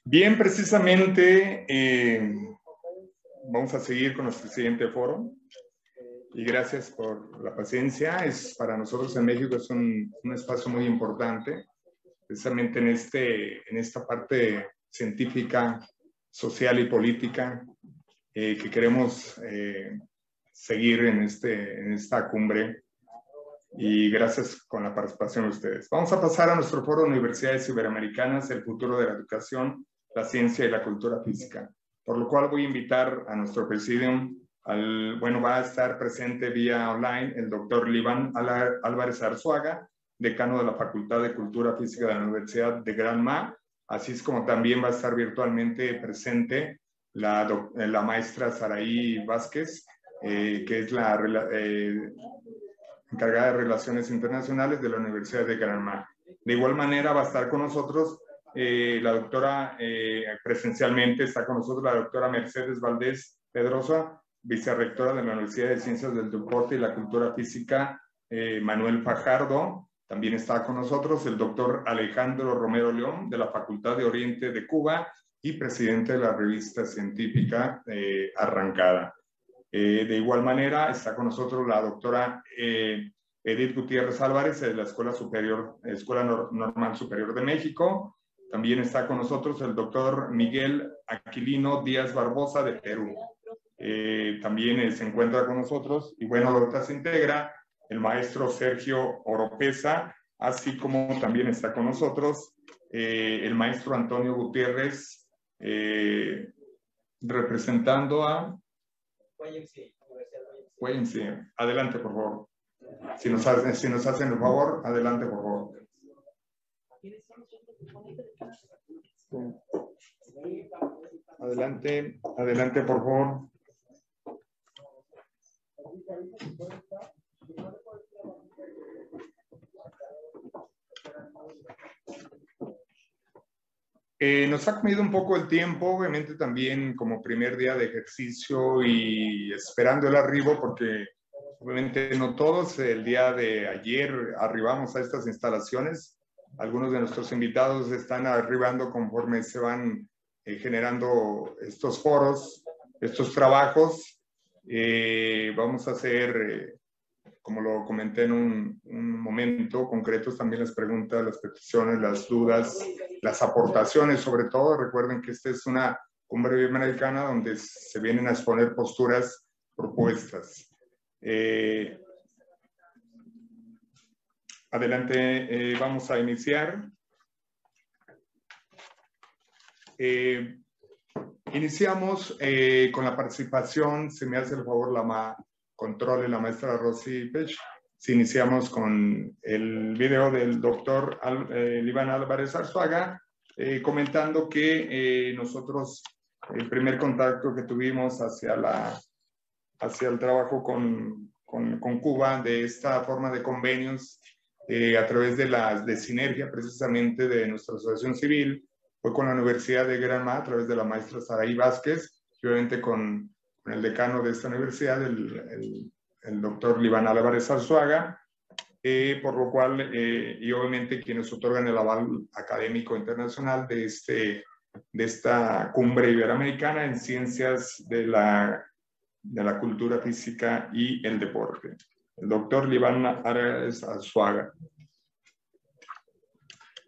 Bien, precisamente vamos a seguir con nuestro siguiente foro y gracias por la paciencia. Para nosotros en México es un espacio muy importante, precisamente en esta parte científica, social y política que queremos seguir en esta cumbre, y gracias con la participación de ustedes. Vamos a pasar a nuestro foro de Universidades Iberoamericanas, el futuro de la educación, la ciencia y la cultura física, por lo cual voy a invitar a nuestro presidium, va a estar presente vía online el doctor Liván Álvarez Arzuaga, decano de la Facultad de Cultura Física de la Universidad de Granma, así es como también va a estar virtualmente presente la maestra Saraí Vázquez, que es la encargada de Relaciones Internacionales de la Universidad de Granma. De igual manera va a estar con nosotros la doctora, presencialmente está con nosotros la doctora Mercedes Valdés Pedrosa, vicerrectora de la Universidad de Ciencias del Deporte y la Cultura Física, Manuel Fajardo. También está con nosotros el doctor Alejandro Romero León, de la Facultad de Oriente de Cuba y presidente de la revista científica Arrancada. De igual manera está con nosotros la doctora Edith Gutiérrez Álvarez, de la Escuela Normal Superior de México. También está con nosotros el doctor Miguel Aquilino Díaz Barbosa, de Perú. También se encuentra con nosotros, y bueno, ahorita se integra el maestro Sergio Oropesa, así como también está con nosotros el maestro Antonio Gutiérrez, representando a YMCA. Adelante, por favor. Si nos hacen el favor, adelante, por favor. Adelante, por favor. Nos ha comido un poco el tiempo, obviamente también como primer día de ejercicio y esperando el arribo, porque obviamente no todos el día de ayer arribamos a estas instalaciones. Algunos de nuestros invitados están arribando conforme se van generando estos foros, estos trabajos. Vamos a hacer, como lo comenté en un momento, concretos también las preguntas, las peticiones, las dudas, las aportaciones, sobre todo. Recuerden que esta es una cumbre iberoamericana donde se vienen a exponer posturas, propuestas. Adelante, vamos a iniciar. Iniciamos con la participación, se me hace el favor controle la maestra Rosy Pech. Si iniciamos con el video del doctor Liván Álvarez Arzuaga, comentando que nosotros, el primer contacto que tuvimos hacia el trabajo con Cuba, de esta forma de convenios, a través de sinergia precisamente de nuestra asociación civil, fue con la Universidad de Granma, a través de la maestra Saraí Vázquez, y obviamente con el decano de esta universidad, el doctor Liván Álvarez Arzuaga, por lo cual, y obviamente quienes otorgan el aval académico internacional de esta cumbre iberoamericana en ciencias de la cultura física y el deporte. El doctor Liván Álvarez Arzuaga.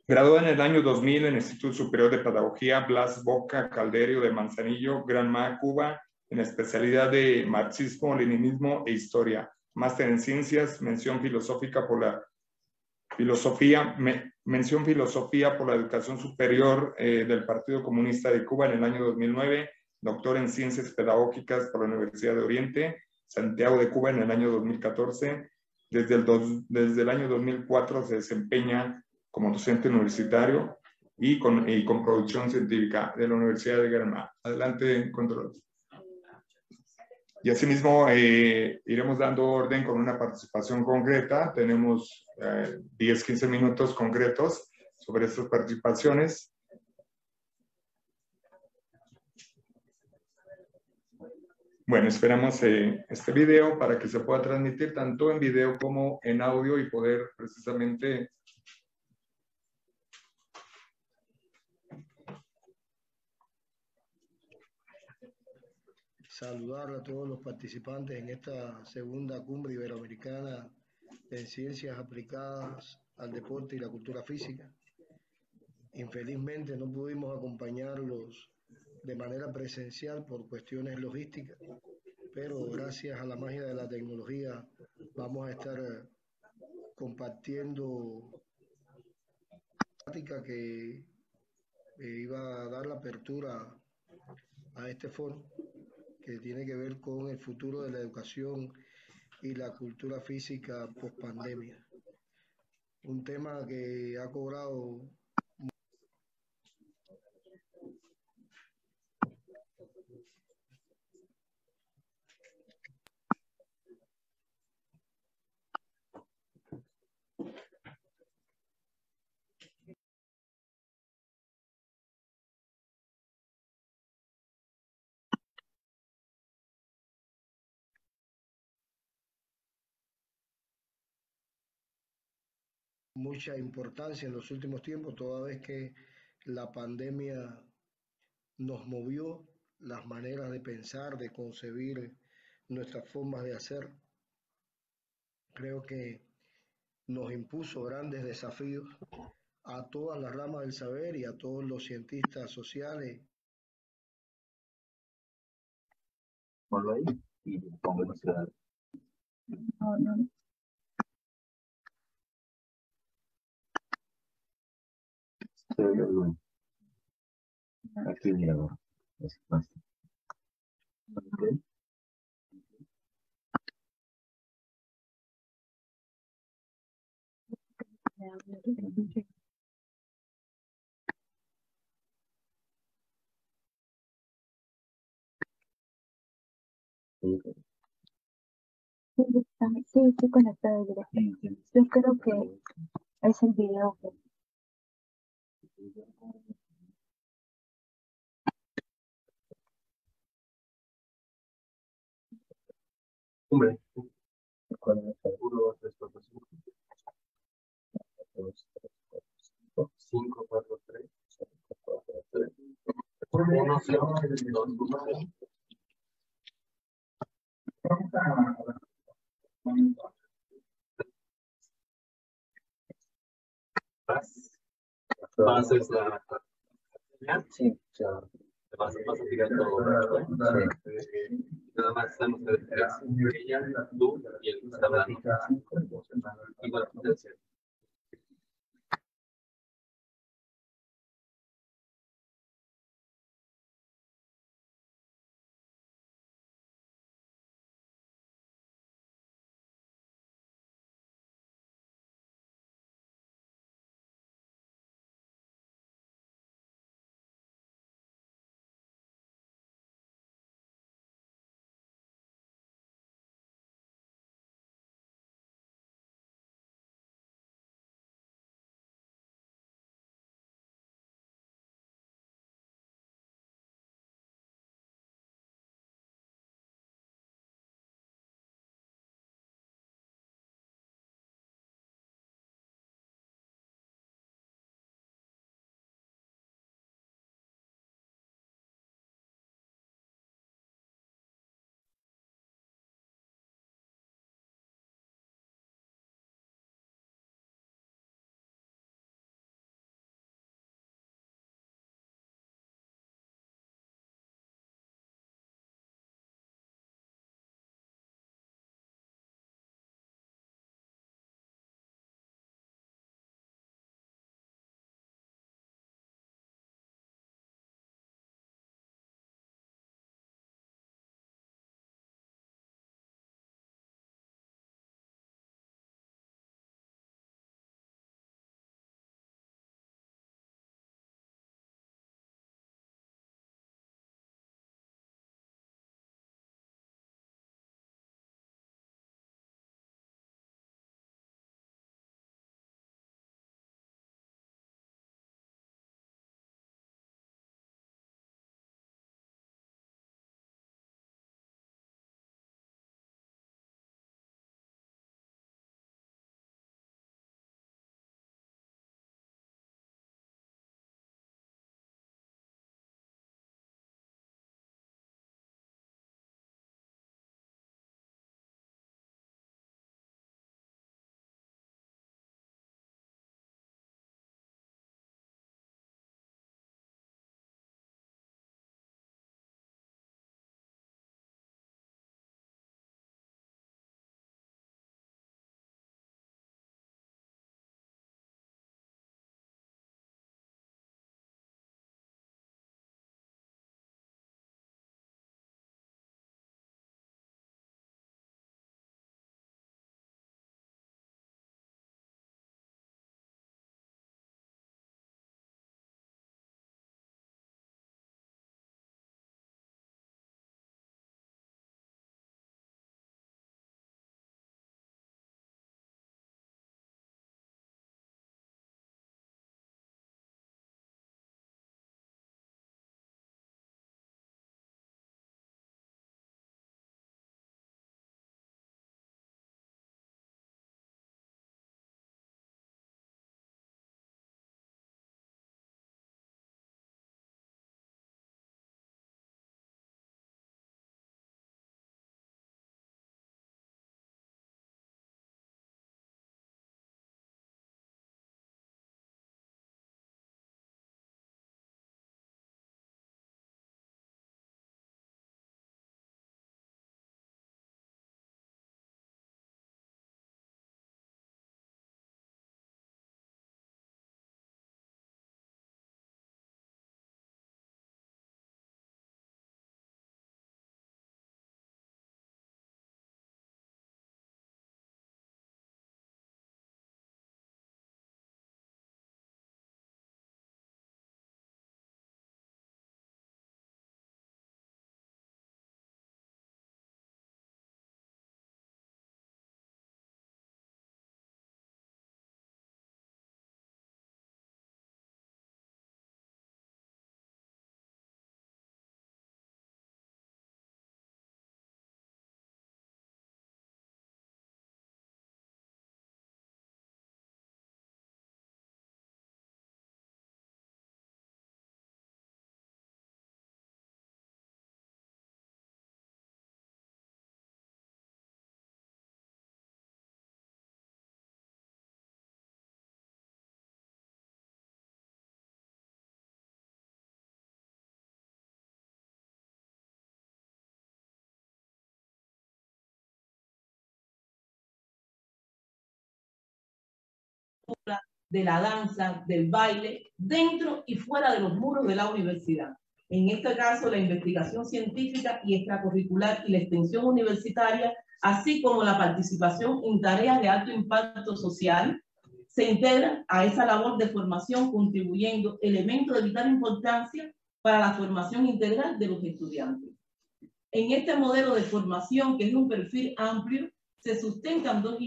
Graduado en el año 2000 en el Instituto Superior de Pedagogía Blas Boca Calderio de Manzanillo, Granma, Cuba, en la especialidad de Marxismo, Leninismo e Historia. Máster en Ciencias, mención filosófica por la Educación Superior del Partido Comunista de Cuba en el año 2009. Doctor en Ciencias Pedagógicas por la Universidad de Oriente, Santiago de Cuba en el año 2014. Desde el año 2004 se desempeña como docente universitario y con producción científica de la Universidad de Granma. Adelante, control. Y asimismo iremos dando orden con una participación concreta. Tenemos 10-15 minutos concretos sobre estas participaciones. Bueno, esperamos este video para que se pueda transmitir tanto en video como en audio y poder precisamente saludar a todos los participantes en esta segunda cumbre iberoamericana en ciencias aplicadas al deporte y la cultura física. Infelizmente no pudimos acompañarlos de manera presencial por cuestiones logísticas, pero gracias a la magia de la tecnología vamos a estar compartiendo práctica que iba a dar la apertura a este foro que tiene que ver con el futuro de la educación y la cultura física post pandemia. Un tema que ha cobrado mucha importancia en los últimos tiempos, toda vez que la pandemia nos movió las maneras de pensar, de concebir nuestras formas de hacer. Creo que nos impuso grandes desafíos a todas las ramas del saber y a todos los cientistas sociales. Ponlo ahí y pongo en ciudad. No, no. Se ve bien. Aquí mira, es más. Okay. Sí, estoy conectada directamente. Yo creo que es el video que... Hombre, ¿cuál es el 1, 2, 3, 4, 5? 2, 3, 4, 5. 5, 4, 3. 4, 3. 1, 0, 2, 1. Vas es la... Sí, ya. Vas a tirar todo. Sí. Nada más están ustedes tres. Ella, tú y el que está hablando. Y bueno, de la danza, del baile, dentro y fuera de los muros de la universidad. En este caso, la investigación científica y extracurricular y la extensión universitaria, así como la participación en tareas de alto impacto social, se integran a esa labor de formación, contribuyendo elementos de vital importancia para la formación integral de los estudiantes. En este modelo de formación, que es un perfil amplio, se sustentan dos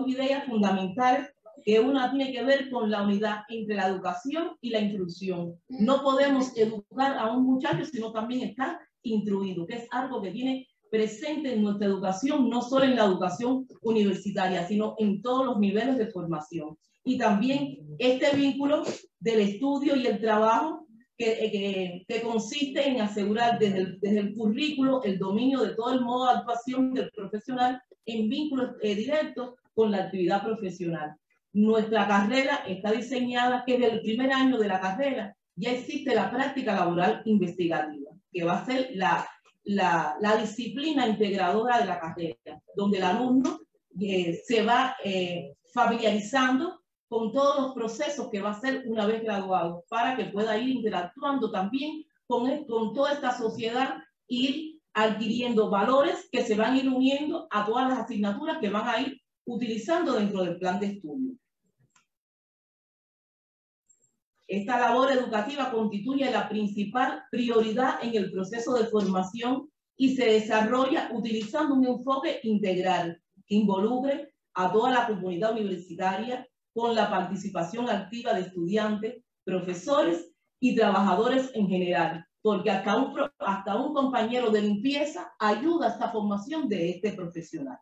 ideas fundamentales, que una tiene que ver con la unidad entre la educación y la instrucción. No podemos educar a un muchacho, sino también estar instruido, que es algo que tiene presente en nuestra educación, no solo en la educación universitaria, sino en todos los niveles de formación. Y también este vínculo del estudio y el trabajo que consiste en asegurar desde el currículo el dominio de todo el modo de actuación del profesional en vínculos directos con la actividad profesional. Nuestra carrera está diseñada que desde el primer año de la carrera ya existe la práctica laboral investigativa, que va a ser la disciplina integradora de la carrera, donde el alumno se va familiarizando con todos los procesos que va a hacer una vez graduado, para que pueda ir interactuando también con toda esta sociedad, ir adquiriendo valores que se van a ir uniendo a todas las asignaturas que van a ir utilizando dentro del plan de estudio. Esta labor educativa constituye la principal prioridad en el proceso de formación y se desarrolla utilizando un enfoque integral que involucre a toda la comunidad universitaria, con la participación activa de estudiantes, profesores y trabajadores en general, porque hasta un compañero de limpieza ayuda a esta formación de este profesional.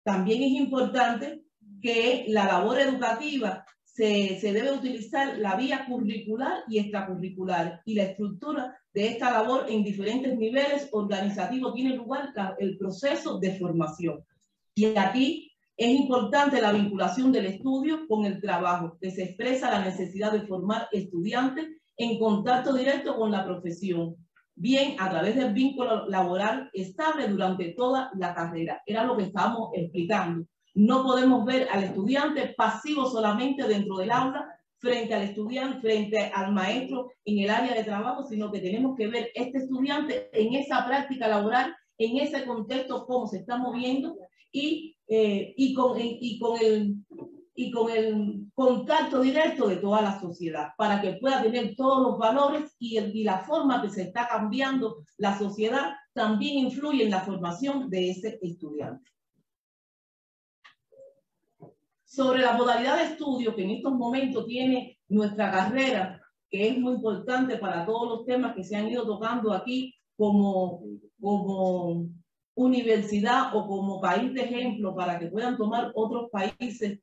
También es importante que la labor educativa se debe utilizar la vía curricular y extracurricular, y la estructura de esta labor en diferentes niveles organizativos tiene lugar el proceso de formación. Y aquí es importante la vinculación del estudio con el trabajo, que se expresa la necesidad de formar estudiantes en contacto directo con la profesión, bien a través del vínculo laboral estable durante toda la carrera. Era lo que estábamos explicando. No podemos ver al estudiante pasivo solamente dentro del aula, frente al estudiante, frente al maestro en el área de trabajo, sino que tenemos que ver este estudiante en esa práctica laboral, en ese contexto, cómo se está moviendo y con el contacto directo de toda la sociedad, para que pueda tener todos los valores y la forma que se está cambiando la sociedad también influye en la formación de ese estudiante. Sobre la modalidad de estudio que en estos momentos tiene nuestra carrera, que es muy importante para todos los temas que se han ido tocando aquí como universidad o como país de ejemplo para que puedan tomar otros países,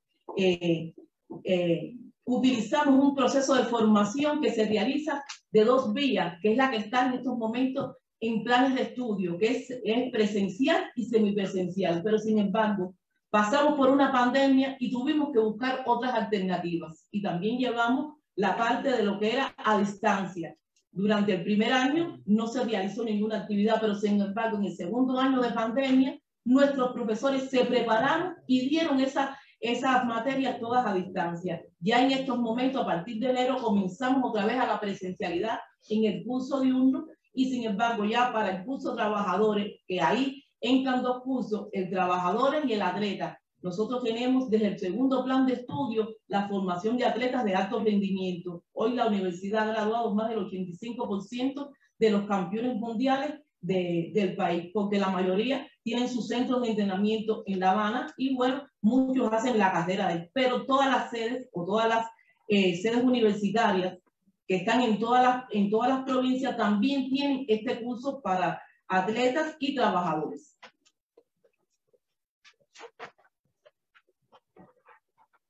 utilizamos un proceso de formación que se realiza de dos vías, que es la que está en estos momentos en planes de estudio, que es presencial y semipresencial, pero sin embargo pasamos por una pandemia y tuvimos que buscar otras alternativas, y también llevamos la parte de lo que era a distancia. Durante el primer año no se realizó ninguna actividad, pero sin embargo en el segundo año de pandemia nuestros profesores se prepararon y dieron esas materias todas a distancia. Ya en estos momentos, a partir de enero, comenzamos otra vez a la presencialidad en el curso diurno, y sin embargo ya para el curso trabajadores, que ahí entran dos cursos, el trabajadores y el atleta. Nosotros tenemos desde el segundo plan de estudio la formación de atletas de alto rendimiento. Hoy la universidad ha graduado más del 85% de los campeones mundiales del país, porque la mayoría tienen sus centros de entrenamiento en La Habana y bueno, muchos hacen la carrera ahí. Pero todas las sedes o todas las sedes universitarias que están en todas las provincias también tienen este curso para atletas y trabajadores.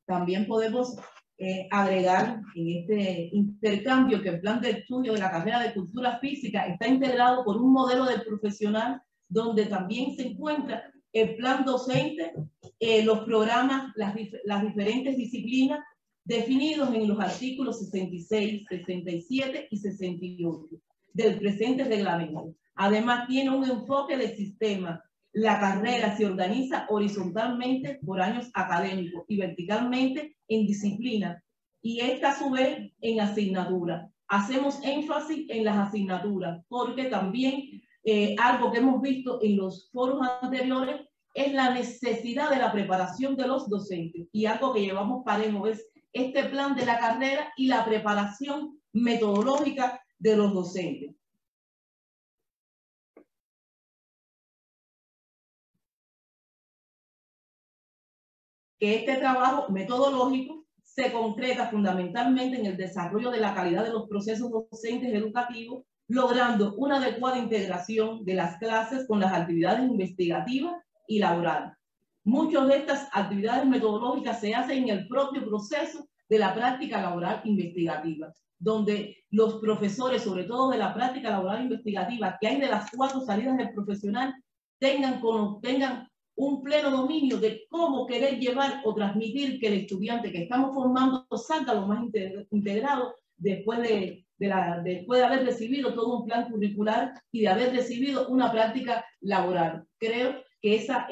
También podemos agregar en este intercambio que el plan de estudio de la carrera de cultura física está integrado por un modelo de profesional donde también se encuentra el plan docente, los programas, las diferentes disciplinas definidos en los artículos 66, 67 y 68 del presente reglamento. Además, tiene un enfoque de sistema La carrera se organiza horizontalmente por años académicos y verticalmente en disciplina, y esta a su vez en asignatura. Hacemos énfasis en las asignaturas porque también algo que hemos visto en los foros anteriores es la necesidad de la preparación de los docentes, y algo que llevamos parejo es este plan de la carrera y la preparación metodológica de los docentes. Que este trabajo metodológico se concreta fundamentalmente en el desarrollo de la calidad de los procesos docentes educativos, logrando una adecuada integración de las clases con las actividades investigativas y laborales. Muchas de estas actividades metodológicas se hacen en el propio proceso de la práctica laboral investigativa, donde los profesores, sobre todo de la práctica laboral investigativa, que hay de las 4 salidas del profesional, tengan un pleno dominio de cómo querer llevar o transmitir que el estudiante que estamos formando salga lo más integrado después de haber recibido todo un plan curricular y de haber recibido una práctica laboral. Creo que esa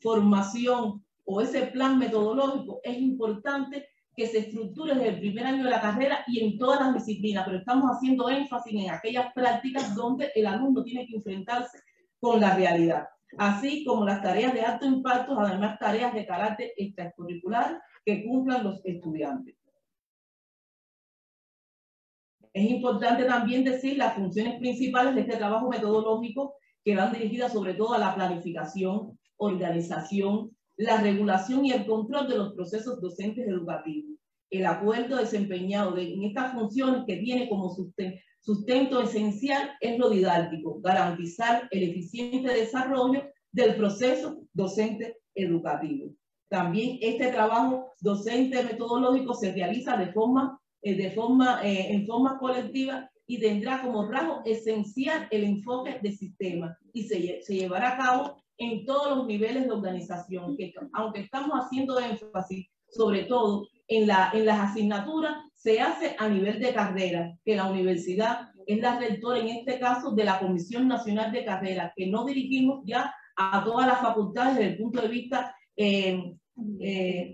formación o ese plan metodológico es importante que se estructure desde el primer año de la carrera y en todas las disciplinas, pero estamos haciendo énfasis en aquellas prácticas donde el alumno tiene que enfrentarse con la realidad, así como las tareas de alto impacto, además tareas de carácter extracurricular que cumplan los estudiantes. Es importante también decir las funciones principales de este trabajo metodológico, que van dirigidas sobre todo a la planificación, organización, la regulación y el control de los procesos docentes educativos. El acuerdo desempeñado en estas funciones, que tiene como sustento esencial, es lo didáctico, garantizar el eficiente desarrollo del proceso docente educativo. También este trabajo docente metodológico se realiza en forma colectiva y tendrá como rasgo esencial el enfoque de sistema, y se llevará a cabo en todos los niveles de organización, que aunque estamos haciendo énfasis sobre todo en las asignaturas, se hace a nivel de carrera, que la universidad es la rectora en este caso de la Comisión Nacional de Carreras, que no dirigimos ya a todas las facultades desde el punto de vista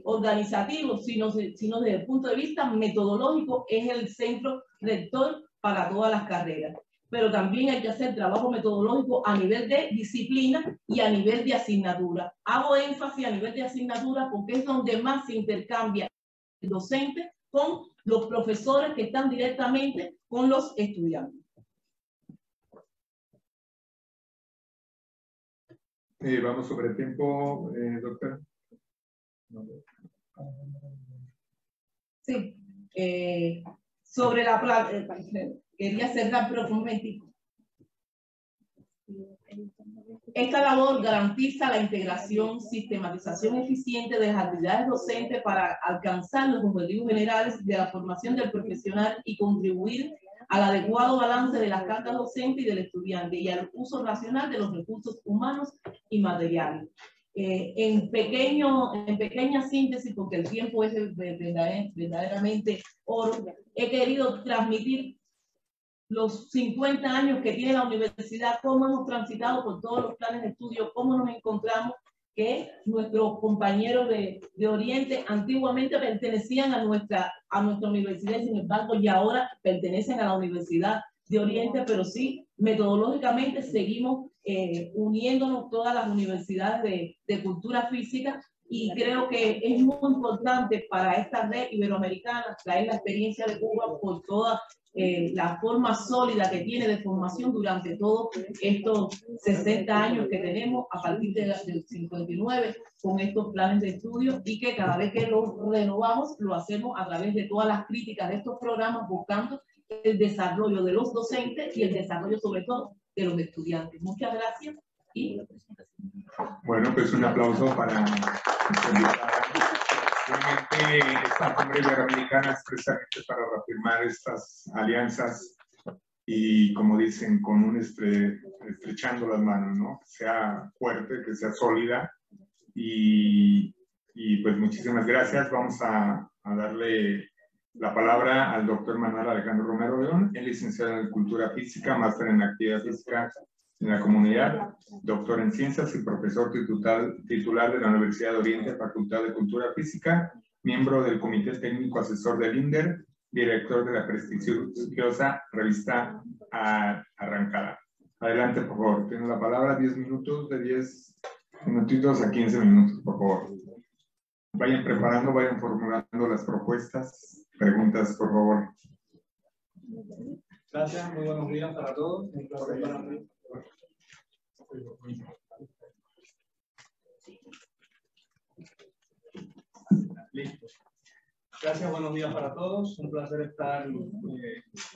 organizativo, sino desde el punto de vista metodológico, es el centro rector para todas las carreras. Pero también hay que hacer trabajo metodológico a nivel de disciplina y a nivel de asignatura. Hago énfasis a nivel de asignatura porque es donde más se intercambia el docente con los profesores que están directamente con los estudiantes. Vamos sobre el tiempo, doctor. Sí, sobre la quería cerrar, pero un momentito. Esta labor garantiza la integración, sistematización eficiente de las actividades docentes para alcanzar los objetivos generales de la formación del profesional y contribuir al adecuado balance de las cargas docentes y del estudiante y al uso racional de los recursos humanos y materiales. En pequeña síntesis, porque el tiempo es verdaderamente oro, he querido transmitir los 50 años que tiene la universidad, cómo hemos transitado por todos los planes de estudio, cómo nos encontramos, que nuestros compañeros de Oriente antiguamente pertenecían a nuestra universidad, sin embargo, y ahora pertenecen a la Universidad de Oriente, pero sí, metodológicamente seguimos uniéndonos todas las universidades de cultura física, y creo que es muy importante para esta red iberoamericana traer la experiencia de Cuba por toda la forma sólida que tiene de formación durante todos estos 60 años que tenemos a partir del 59 con estos planes de estudio, y que cada vez que los renovamos lo hacemos a través de todas las críticas de estos programas, buscando el desarrollo de los docentes y el desarrollo sobre todo de los estudiantes. Muchas gracias. Y bueno, pues un aplauso para nuestra invitada. Realmente esta cumbre iberoamericana es precisamente para reafirmar estas alianzas y, como dicen, con un estrechando las manos, ¿no? Que sea fuerte, que sea sólida, y pues muchísimas gracias. Vamos a darle la palabra al doctor Manuel Alejandro Romero León, es licenciado en Cultura Física, máster en Actividad Física en la comunidad, doctor en ciencias y profesor titular de la Universidad de Oriente, Facultad de Cultura Física, miembro del Comité Técnico Asesor del INDER, director de la prestigiosa revista Arrancada. Adelante, por favor. Tiene la palabra, 10 minutos, de 10 minutitos a 15 minutos, por favor. Vayan preparando, vayan formulando las propuestas, preguntas, por favor. Gracias, muy buenos días para todos. Un placer para mí. Listo. Gracias, buenos días para todos. Un placer estar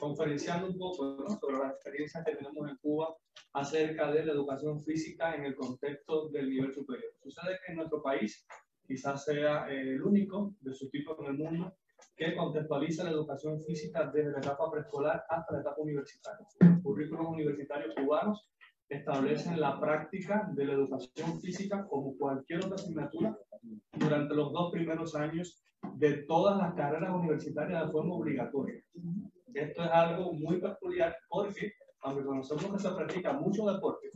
conferenciando un poco, ¿no?, sobre las experiencias que tenemos en Cuba acerca de la educación física en el contexto del nivel superior. Sucede que en nuestro país quizás sea el único de su tipo en el mundo que contextualiza la educación física desde la etapa preescolar hasta la etapa universitaria. Los currículos universitarios cubanos establecen la práctica de la educación física como cualquier otra asignatura durante los 2 primeros años de todas las carreras universitarias de forma obligatoria. Esto es algo muy peculiar porque, aunque conocemos que se practica mucho deporte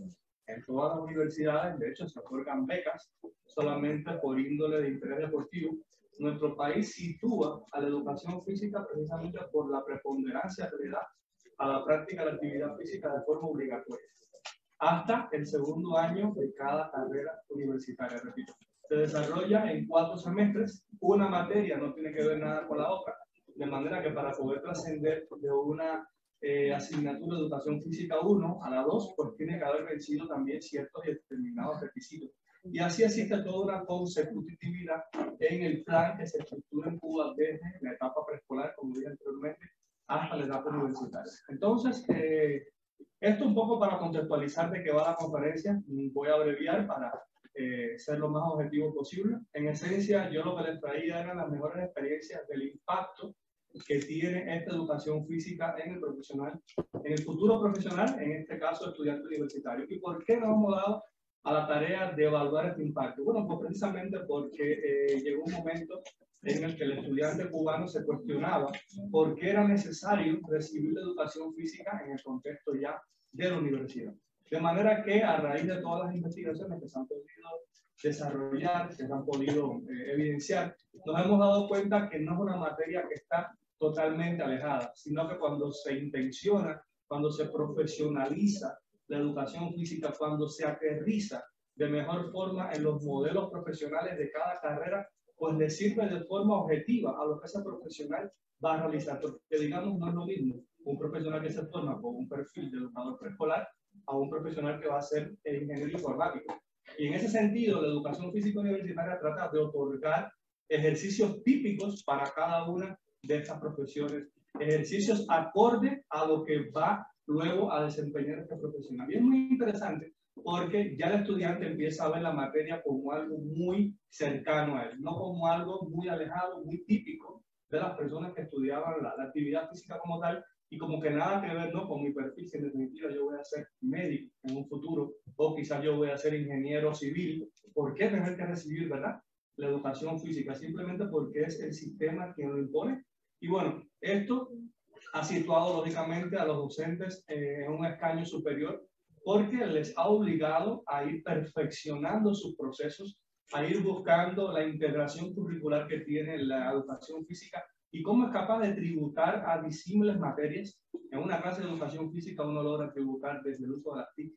en todas las universidades, de hecho se otorgan becas solamente por índole de interés deportivo, nuestro país sitúa a la educación física precisamente por la preponderancia que le da a la práctica de la actividad física de forma obligatoria, hasta el segundo año de cada carrera universitaria, repito. Se desarrolla en 4 semestres, una materia no tiene que ver nada con la otra, de manera que para poder trascender de una asignatura de educación física 1 a la 2, pues tiene que haber vencido también ciertos y determinados requisitos. Y así existe toda una consecutividad en el plan que se estructura en Cuba desde la etapa preescolar, como dije anteriormente, hasta la etapa universitaria. Entonces, esto un poco para contextualizar de qué va la conferencia. Voy a abreviar para ser lo más objetivo posible. En esencia, yo lo que les traía eran las mejores experiencias del impacto que tiene esta educación física en el profesional, en el futuro profesional, en este caso estudiante universitario. ¿Y por qué nos hemos dado a la tarea de evaluar este impacto? Bueno, pues precisamente porque llegó un momento en el que el estudiante cubano se cuestionaba por qué era necesario recibir la educación física en el contexto ya de la universidad. De manera que a raíz de todas las investigaciones que se han podido desarrollar, que se han podido evidenciar, nos hemos dado cuenta que no es una materia que está totalmente alejada, sino que cuando se intenciona, cuando se profesionaliza la educación física, cuando se aterriza de mejor forma en los modelos profesionales de cada carrera, pues le sirve de forma objetiva a lo que ese profesional va a realizar. Porque, digamos, no es lo mismo un profesional que se forma con un perfil de educador preescolar a un profesional que va a ser ingeniero informático. Y en ese sentido, la educación física universitaria trata de otorgar ejercicios típicos para cada una de estas profesiones, ejercicios acorde a lo que va luego a desempeñar este profesional. Y es muy interesante porque ya el estudiante empieza a ver la materia como algo muy cercano a él, no como algo muy alejado, muy típico de las personas que estudiaban la actividad física como tal, y como que nada que ver, ¿no?, con mi perfil, si en definitiva yo voy a ser médico en un futuro, o quizás yo voy a ser ingeniero civil. ¿Por qué tener que recibir, verdad, la educación física? Simplemente porque es el sistema quien lo impone. Y bueno, esto ha situado lógicamente a los docentes en un escaño superior, porque les ha obligado a ir perfeccionando sus procesos, a ir buscando la integración curricular que tiene la educación física y cómo es capaz de tributar a disímiles materias. En una clase de educación física uno logra tributar desde el uso de las TIC,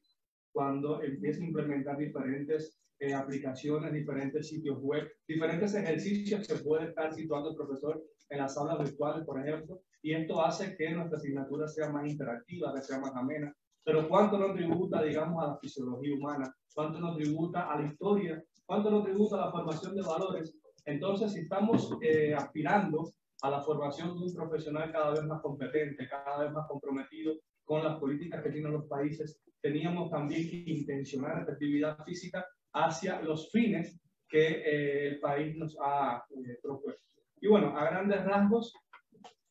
cuando empieza a implementar diferentes aplicaciones, diferentes sitios web, diferentes ejercicios que puede estar situando el profesor en las aulas virtuales, por ejemplo, y esto hace que nuestra asignatura sea más interactiva, que sea más amena. Pero ¿cuánto nos tributa, digamos, a la fisiología humana? ¿Cuánto nos tributa a la historia? ¿Cuánto nos tributa a la formación de valores? Entonces, si estamos aspirando a la formación de un profesional cada vez más competente, cada vez más comprometido con las políticas que tienen los países, teníamos también que intencionar esta actividad física hacia los fines que el país nos ha propuesto. Y bueno, a grandes rasgos,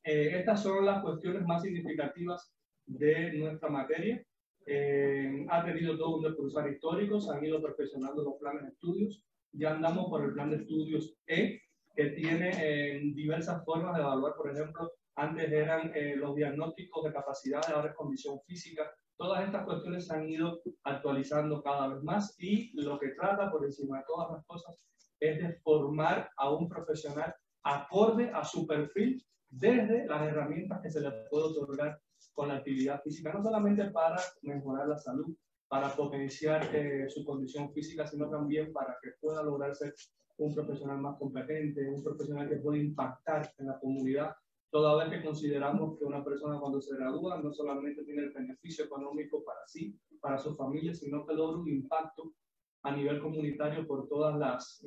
estas son las cuestiones más significativas de nuestra materia. Ha tenido todo un descursar histórico, se han ido perfeccionando los planes de estudios, ya andamos por el plan de estudios E, que tiene diversas formas de evaluar. Por ejemplo, antes eran los diagnósticos de capacidades, ahora es condición física. Todas estas cuestiones se han ido actualizando cada vez más y lo que trata por encima de todas las cosas es de formar a un profesional acorde a su perfil desde las herramientas que se le puede otorgar con la actividad física, no solamente para mejorar la salud, para potenciar su condición física, sino también para que pueda lograr ser un profesional más competente, un profesional que pueda impactar en la comunidad, toda vez que consideramos que una persona cuando se gradúa no solamente tiene el beneficio económico para sí, para su familia, sino que logra un impacto a nivel comunitario por todas las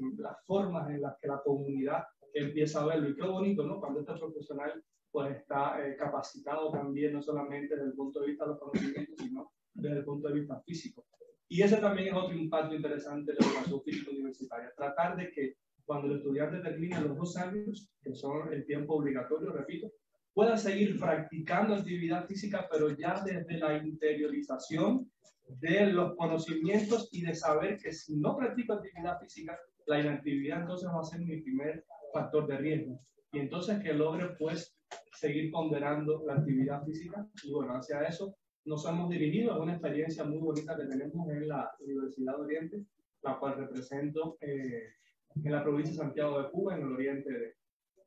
formas en las que la comunidad empieza a verlo. Y qué bonito, ¿no? Cuando este profesional pues está capacitado también, no solamente desde el punto de vista de los conocimientos, sino desde el punto de vista físico. Y ese también es otro impacto interesante de la educación física universitaria. Tratar de que cuando el estudiante termine los 2 años, que son el tiempo obligatorio, repito, pueda seguir practicando actividad física, pero ya desde la interiorización de los conocimientos y de saber que si no practico actividad física, la inactividad entonces va a ser mi primer factor de riesgo. Y entonces que logre pues seguir ponderando la actividad física. Y bueno, hacia eso nos hemos dirigido a una experiencia muy bonita que tenemos en la Universidad de Oriente, la cual represento en la provincia de Santiago de Cuba, en el oriente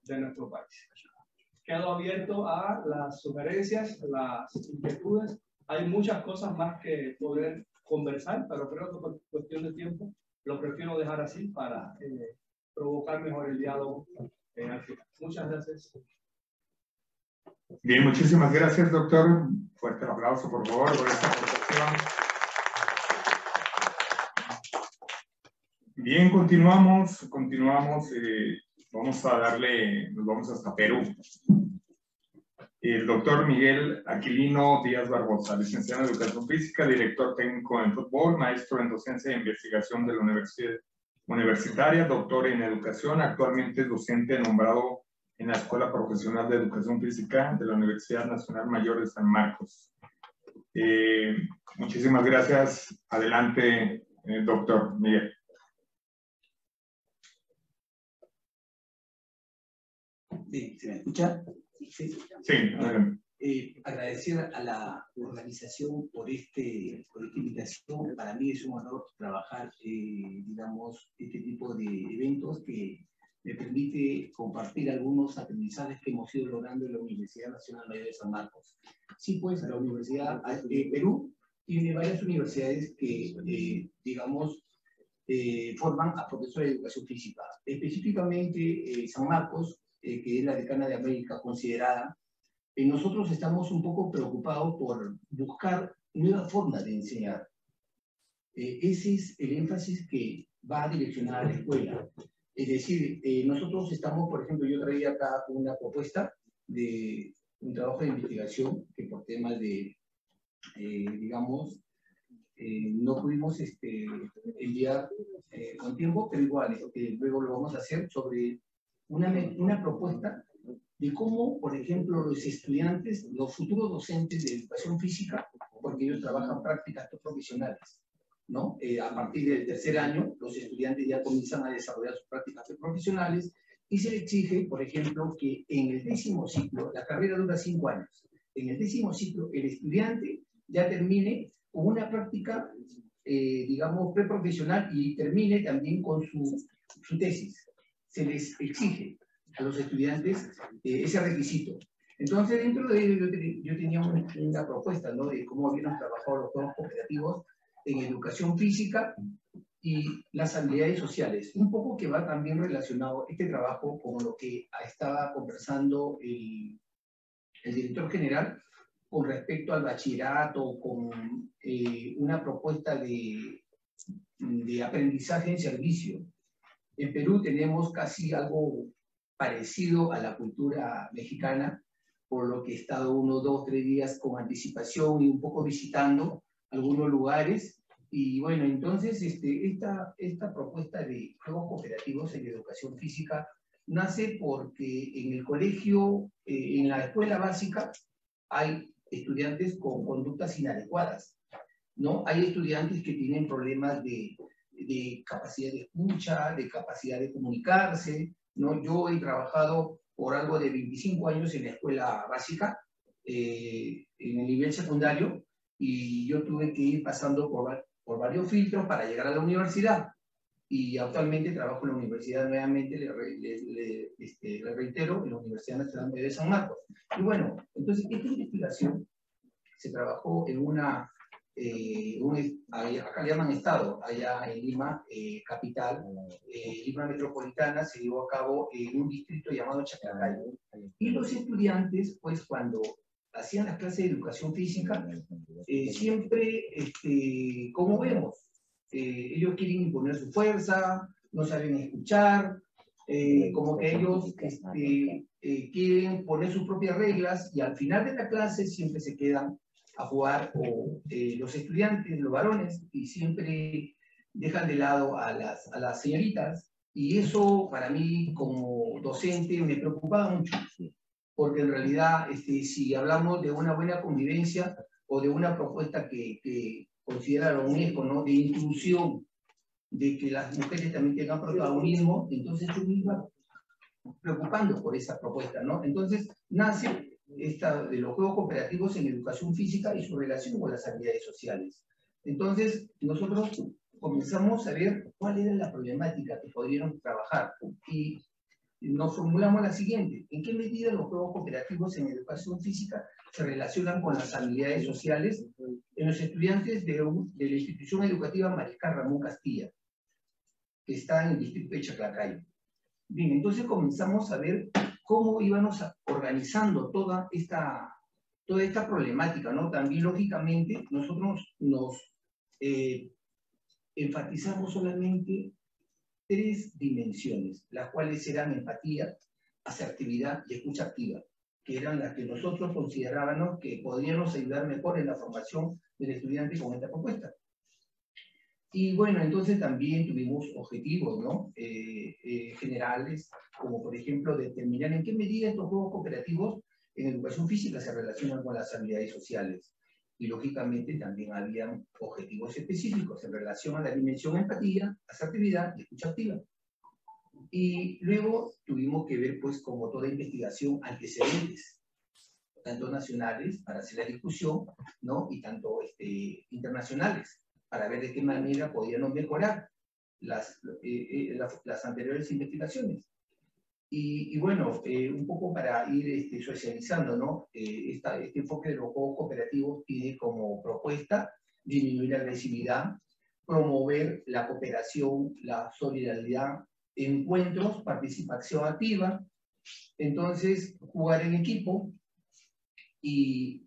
de nuestro país. Quedo abierto a las sugerencias, las inquietudes. Hay muchas cosas más que poder conversar, pero creo que por cuestión de tiempo lo prefiero dejar así para provocar mejor el diálogo al final. Muchas gracias. Bien, muchísimas gracias, doctor. Fuerte aplauso, por favor, por esta aportación. Bien, continuamos. Vamos a darle, nos vamos hasta Perú. El doctor Miguel Aquilino Díaz Barbosa, licenciado en Educación Física, director técnico en fútbol, maestro en docencia e investigación de la Universidad Universitaria, doctor en educación, actualmente es docente nombrado en la Escuela Profesional de Educación Física de la Universidad Nacional Mayor de San Marcos. Muchísimas gracias. Adelante, doctor Miguel. Sí, ¿se me escucha? Sí. Agradecer a la organización por esta invitación. Para mí es un honor trabajar, digamos, este tipo de eventos que me permite compartir algunos aprendizajes que hemos ido logrando en la Universidad Nacional Mayor de San Marcos. Sí, pues la Universidad de Perú tiene varias universidades que, digamos, forman a profesores de educación física. Específicamente San Marcos, que es la decana de América considerada, nosotros estamos un poco preocupados por buscar nuevas formas de enseñar. Ese es el énfasis que va a direccionar a la escuela. Es decir, nosotros estamos, por ejemplo, yo traía acá una propuesta de un trabajo de investigación que por temas de, digamos, no pudimos enviar con tiempo, pero igual, luego lo vamos a hacer sobre una propuesta de cómo, por ejemplo, los estudiantes, los futuros docentes de educación física, porque ellos trabajan prácticas profesionales, ¿no? A partir del 3er año, los estudiantes ya comienzan a desarrollar sus prácticas profesionales y se les exige, por ejemplo, que en el 10º ciclo, la carrera dura 5 años, en el 10º ciclo el estudiante ya termine con una práctica, digamos, preprofesional y termine también con su tesis. Se les exige a los estudiantes ese requisito. Entonces, dentro de ello, yo tenía una propuesta, ¿no?, de cómo habíamos trabajado los juegos cooperativos en educación física y las habilidades sociales. Un poco que va también relacionado este trabajo con lo que estaba conversando el director general con respecto al bachillerato, con una propuesta de aprendizaje en servicio. En Perú tenemos casi algo parecido a la cultura mexicana, por lo que he estado 1, 2, 3 días con anticipación y un poco visitando algunos lugares. Y bueno, entonces esta propuesta de juegos cooperativos en educación física nace porque en el colegio, en la escuela básica, hay estudiantes con conductas inadecuadas, ¿no? Hay estudiantes que tienen problemas de capacidad de escucha, de capacidad de comunicarse, ¿no? Yo he trabajado por algo de 25 años en la escuela básica, en el nivel secundario, y yo tuve que ir pasando por varios filtros para llegar a la universidad. Y actualmente trabajo en la universidad nuevamente, le reitero, en la Universidad Nacional de San Marcos. Y bueno, entonces esta investigación se trabajó en acá le llaman Estado, allá en Lima, capital, Lima metropolitana, se llevó a cabo en un distrito llamado Chaclacayo. Y los estudiantes, pues cuando hacían las clases de educación física, siempre, como vemos, ellos quieren imponer su fuerza, no saben escuchar, como que ellos quieren poner sus propias reglas y al final de la clase siempre se quedan a jugar, o los estudiantes, los varones, y siempre dejan de lado a las señoritas, y eso para mí como docente me preocupaba mucho, porque en realidad si hablamos de una buena convivencia o de una propuesta que considera la UNESCO, ¿no?, de inclusión, de que las mujeres también tengan protagonismo, entonces yo me iba preocupando por esa propuesta, ¿no? Entonces nace de los juegos cooperativos en educación física y su relación con las habilidades sociales. Entonces, nosotros comenzamos a ver cuál era la problemática que podríamos trabajar y nos formulamos la siguiente: ¿en qué medida los juegos cooperativos en educación física se relacionan con las habilidades sociales en los estudiantes de la institución educativa Mariscal Ramón Castilla, que está en el distrito de Chaclacayo? Bien, entonces comenzamos a ver cómo íbamos organizando toda esta problemática, ¿no? También, lógicamente, nosotros nos enfatizamos solamente 3 dimensiones, las cuales eran empatía, asertividad y escucha activa, que eran las que nosotros considerábamos que podríamos ayudar mejor en la formación del estudiante con esta propuesta. Y bueno, entonces también tuvimos objetivos, ¿no?, generales, como por ejemplo determinar en qué medida estos juegos cooperativos en educación física se relacionan con las habilidades sociales. Y lógicamente también habían objetivos específicos en relación a la dimensión empatía, asertividad y escucha activa. Y luego tuvimos que ver, pues, como toda investigación, antecedentes, tanto nacionales para hacer la discusión, ¿no?, y tanto internacionales, para ver de qué manera podíamos mejorar las anteriores investigaciones. Y bueno, un poco para ir socializando, ¿no? Este enfoque de los juegos cooperativos tiene como propuesta disminuir la agresividad, promover la cooperación, la solidaridad, encuentros, participación activa, entonces jugar en equipo, y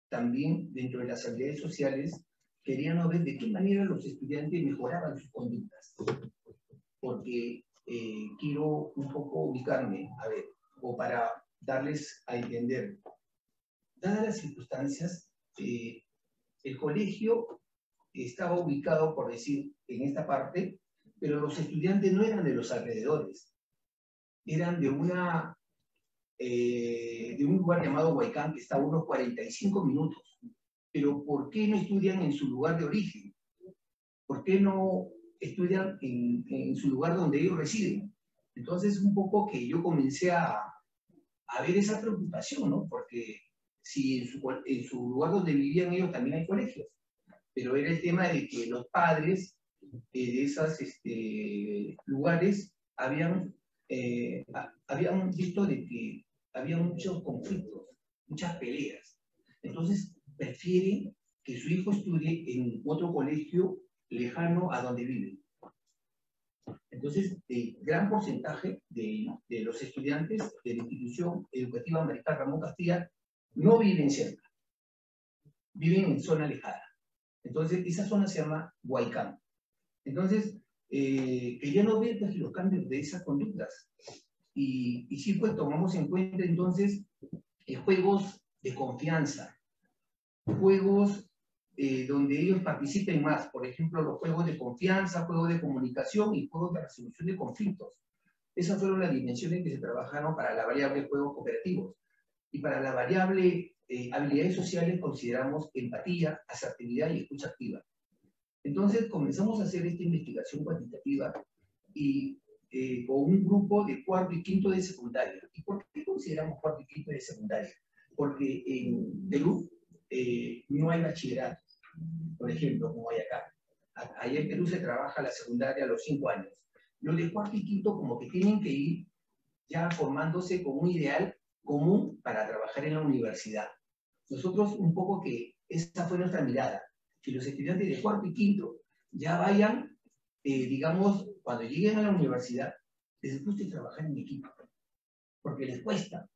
también dentro de las habilidades sociales queríamos ver de qué manera los estudiantes mejoraban sus conductas, porque quiero un poco ubicarme, a ver, o para darles a entender, dadas las circunstancias, el colegio estaba ubicado, por decir, en esta parte, pero los estudiantes no eran de los alrededores, eran de un lugar llamado Huaycán, que está a unos 45 minutos. Pero ¿por qué no estudian en su lugar de origen? ¿Por qué no estudian en su lugar donde ellos residen? Entonces, un poco que yo comencé a ver esa preocupación, ¿no? Porque si en su lugar donde vivían ellos también hay colegios, pero era el tema de que los padres de esos lugares habían visto de que había muchos conflictos, muchas peleas. Entonces, prefieren que su hijo estudie en otro colegio lejano a donde viven. Entonces, el gran porcentaje de los estudiantes de la institución educativa Mariscal Ramón Castilla no viven cerca, viven en zona alejada. Entonces, esa zona se llama Huaycán. Entonces, querían no ver, pues, los cambios de esas conductas. Y sí, pues, tomamos en cuenta entonces juegos de confianza, juegos donde ellos participen más, por ejemplo, los juegos de confianza, juegos de comunicación y juegos de resolución de conflictos. Esas fueron las dimensiones que se trabajaron para la variable juegos cooperativos. Y para la variable habilidades sociales consideramos empatía, asertividad y escucha activa. Entonces comenzamos a hacer esta investigación cuantitativa y con un grupo de 4º y 5º de secundaria. ¿Y por qué consideramos 4º y 5º de secundaria? Porque en Perú no hay bachillerato, por ejemplo, como hay acá. Allá en Perú se trabaja la secundaria a los 5 años. Los de cuarto y quinto como que tienen que ir ya formándose con un ideal común para trabajar en la universidad. Nosotros un poco que esa fue nuestra mirada, que los estudiantes de cuarto y quinto ya vayan, digamos, cuando lleguen a la universidad, les guste trabajar en equipo, porque les cuesta.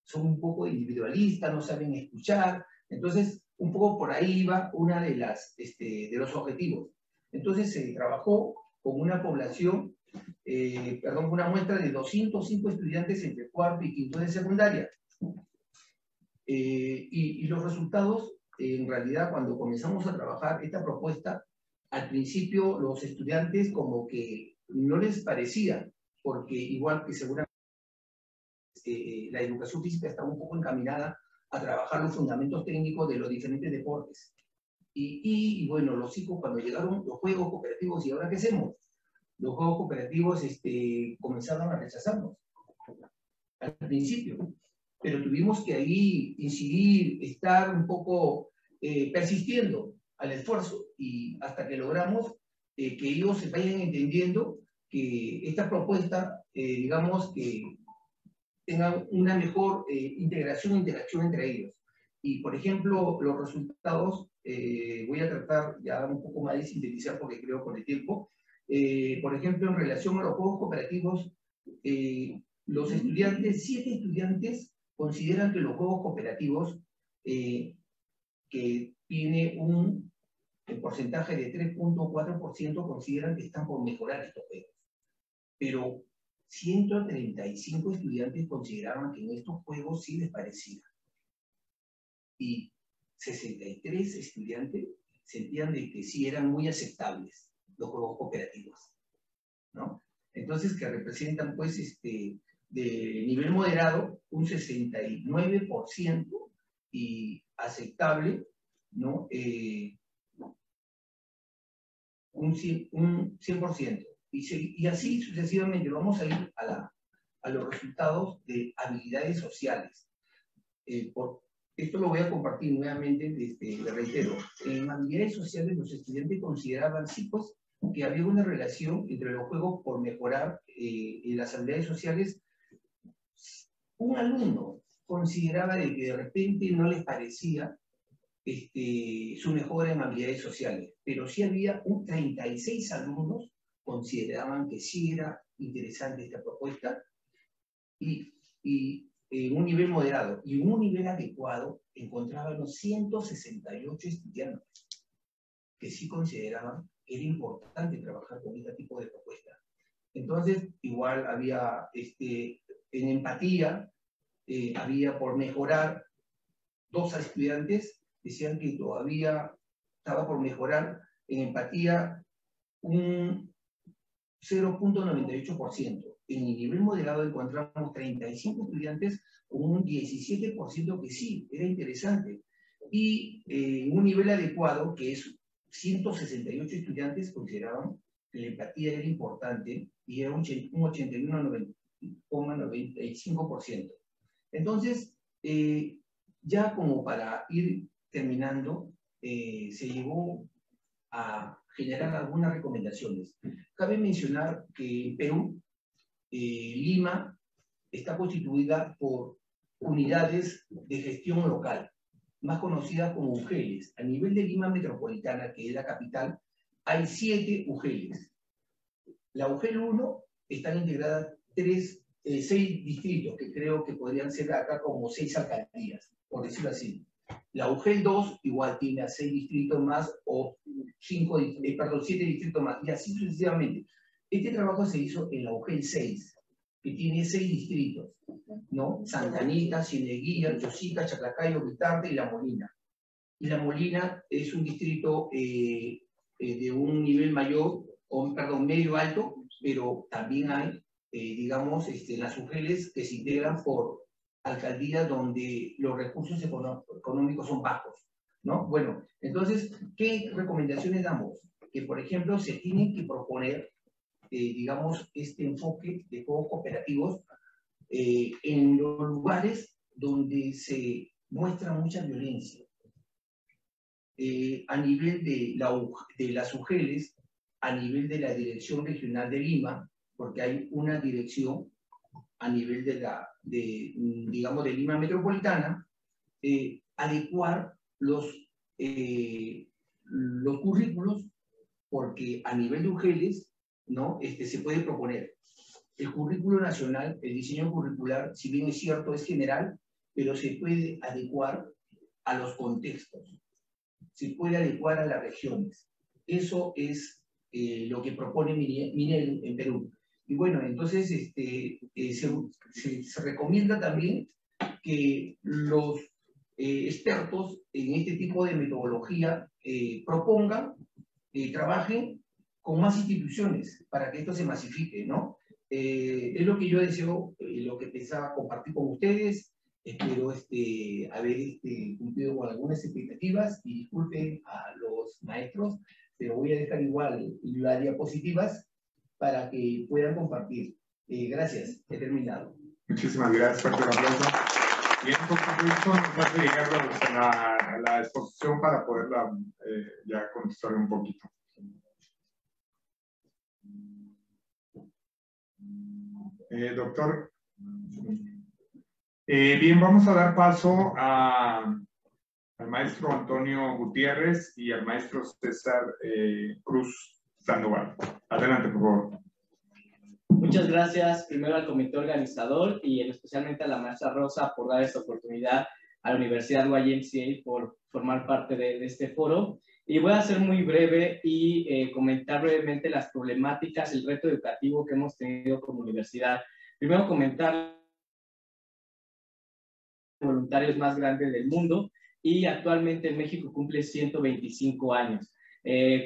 Son un poco individualistas, no saben escuchar, entonces un poco por ahí va una de los objetivos. Entonces se trabajó con una población, una muestra de 205 estudiantes entre cuarto y quinto de secundaria. Y los resultados, en realidad, cuando comenzamos a trabajar esta propuesta, al principio los estudiantes como que no les parecía, porque igual que seguramente la educación física está un poco encaminada a trabajar los fundamentos técnicos de los diferentes deportes. Y bueno, los chicos cuando llegaron los juegos cooperativos, ¿y ahora qué hacemos? Los juegos cooperativos comenzaron a rechazarnos al principio, pero tuvimos que ahí incidir, estar un poco persistiendo al esfuerzo, y hasta que logramos que ellos se vayan entendiendo que esta propuesta, digamos, que tengan una mejor interacción entre ellos. Y, por ejemplo, los resultados, voy a tratar ya un poco más de sintetizar porque creo con el tiempo. Por ejemplo, en relación a los juegos cooperativos, los estudiantes, 7 estudiantes consideran que los juegos cooperativos, que tiene un porcentaje de 3.4%, consideran que están por mejorar estos juegos. Pero 135 estudiantes consideraban que en estos juegos sí les parecía. Y 63 estudiantes sentían de que sí eran muy aceptables los juegos cooperativos, ¿no? Entonces, que representan, pues, de nivel moderado, un 69%, y aceptable, ¿no? Un 100%. Y así sucesivamente vamos a ir a los resultados de habilidades sociales. Esto lo voy a compartir nuevamente, le reitero. En habilidades sociales los estudiantes consideraban, sí, pues, que había una relación entre los juegos por mejorar en las habilidades sociales. Un alumno consideraba de que de repente no les parecía su mejora en habilidades sociales, pero sí había 36 alumnos consideraban que sí era interesante esta propuesta, y en un nivel moderado y en un nivel adecuado encontraban los 168 estudiantes que sí consideraban que era importante trabajar con este tipo de propuesta. Entonces, igual había en empatía, había por mejorar, 2 estudiantes decían que todavía estaba por mejorar en empatía un 0.98%. En el nivel moderado encontramos 35 estudiantes con un 17% que sí, era interesante. Y en un nivel adecuado, que es 168 estudiantes consideraban que la empatía era importante, y era un 81,95%. Entonces, ya como para ir terminando, se llegó a generar algunas recomendaciones. Cabe mencionar que en Perú, Lima está constituida por unidades de gestión local, más conocidas como UGELes. A nivel de Lima metropolitana, que es la capital, hay 7 UGELes. La UGEL 1 están integradas 6 distritos, que creo que podrían ser acá como 6 alcaldías, por decirlo así. La UGEL 2 igual tiene a 6 distritos más, o 7 distritos más, y así sucesivamente. Este trabajo se hizo en la UGEL 6, que tiene 6 distritos, ¿no? Santa Anita, Cieneguilla, Chosica, Chaclacayo, Vitarte y La Molina. Y La Molina es un distrito de un nivel mayor, medio alto, pero también hay, digamos, las UGELes que se integran por alcaldías donde los recursos económicos son bajos, ¿no? Bueno, entonces, ¿qué recomendaciones damos? Que, por ejemplo, se tienen que proponer, digamos, este enfoque de juegos cooperativos en los lugares donde se muestra mucha violencia, a nivel de las UGELes, a nivel de la Dirección Regional de Lima, porque hay una dirección a nivel digamos, de Lima Metropolitana, adecuar los currículos, porque a nivel de UGELes, ¿no? Se puede proponer. El currículo nacional, el diseño curricular, si bien es cierto, es general, pero se puede adecuar a los contextos, se puede adecuar a las regiones. Eso es lo que propone Minel en Perú. Y bueno, entonces se recomienda también que los expertos en este tipo de metodología propongan, trabajen con más instituciones para que esto se masifique, ¿no? Es lo que yo deseo, lo que pensaba compartir con ustedes. Espero haber cumplido con algunas expectativas y disculpen a los maestros, pero voy a dejar igual las diapositivas para que puedan compartir. Gracias, he terminado. Muchísimas gracias, fuerte aplauso. Bien, esto nos hace llegar a la exposición para poderla ya contestar un poquito. Doctor. Bien, vamos a dar paso al maestro Antonio Gutiérrez y al maestro César Cruz Sandoval. Adelante, por favor. Muchas gracias primero al comité organizador y especialmente a la maestra Rosa por dar esta oportunidad a la Universidad YMCA por formar parte de este foro. Y voy a ser muy breve y comentar brevemente las problemáticas, el reto educativo que hemos tenido como universidad. Primero comentar voluntarios más grandes del mundo y actualmente en México cumple 125 años.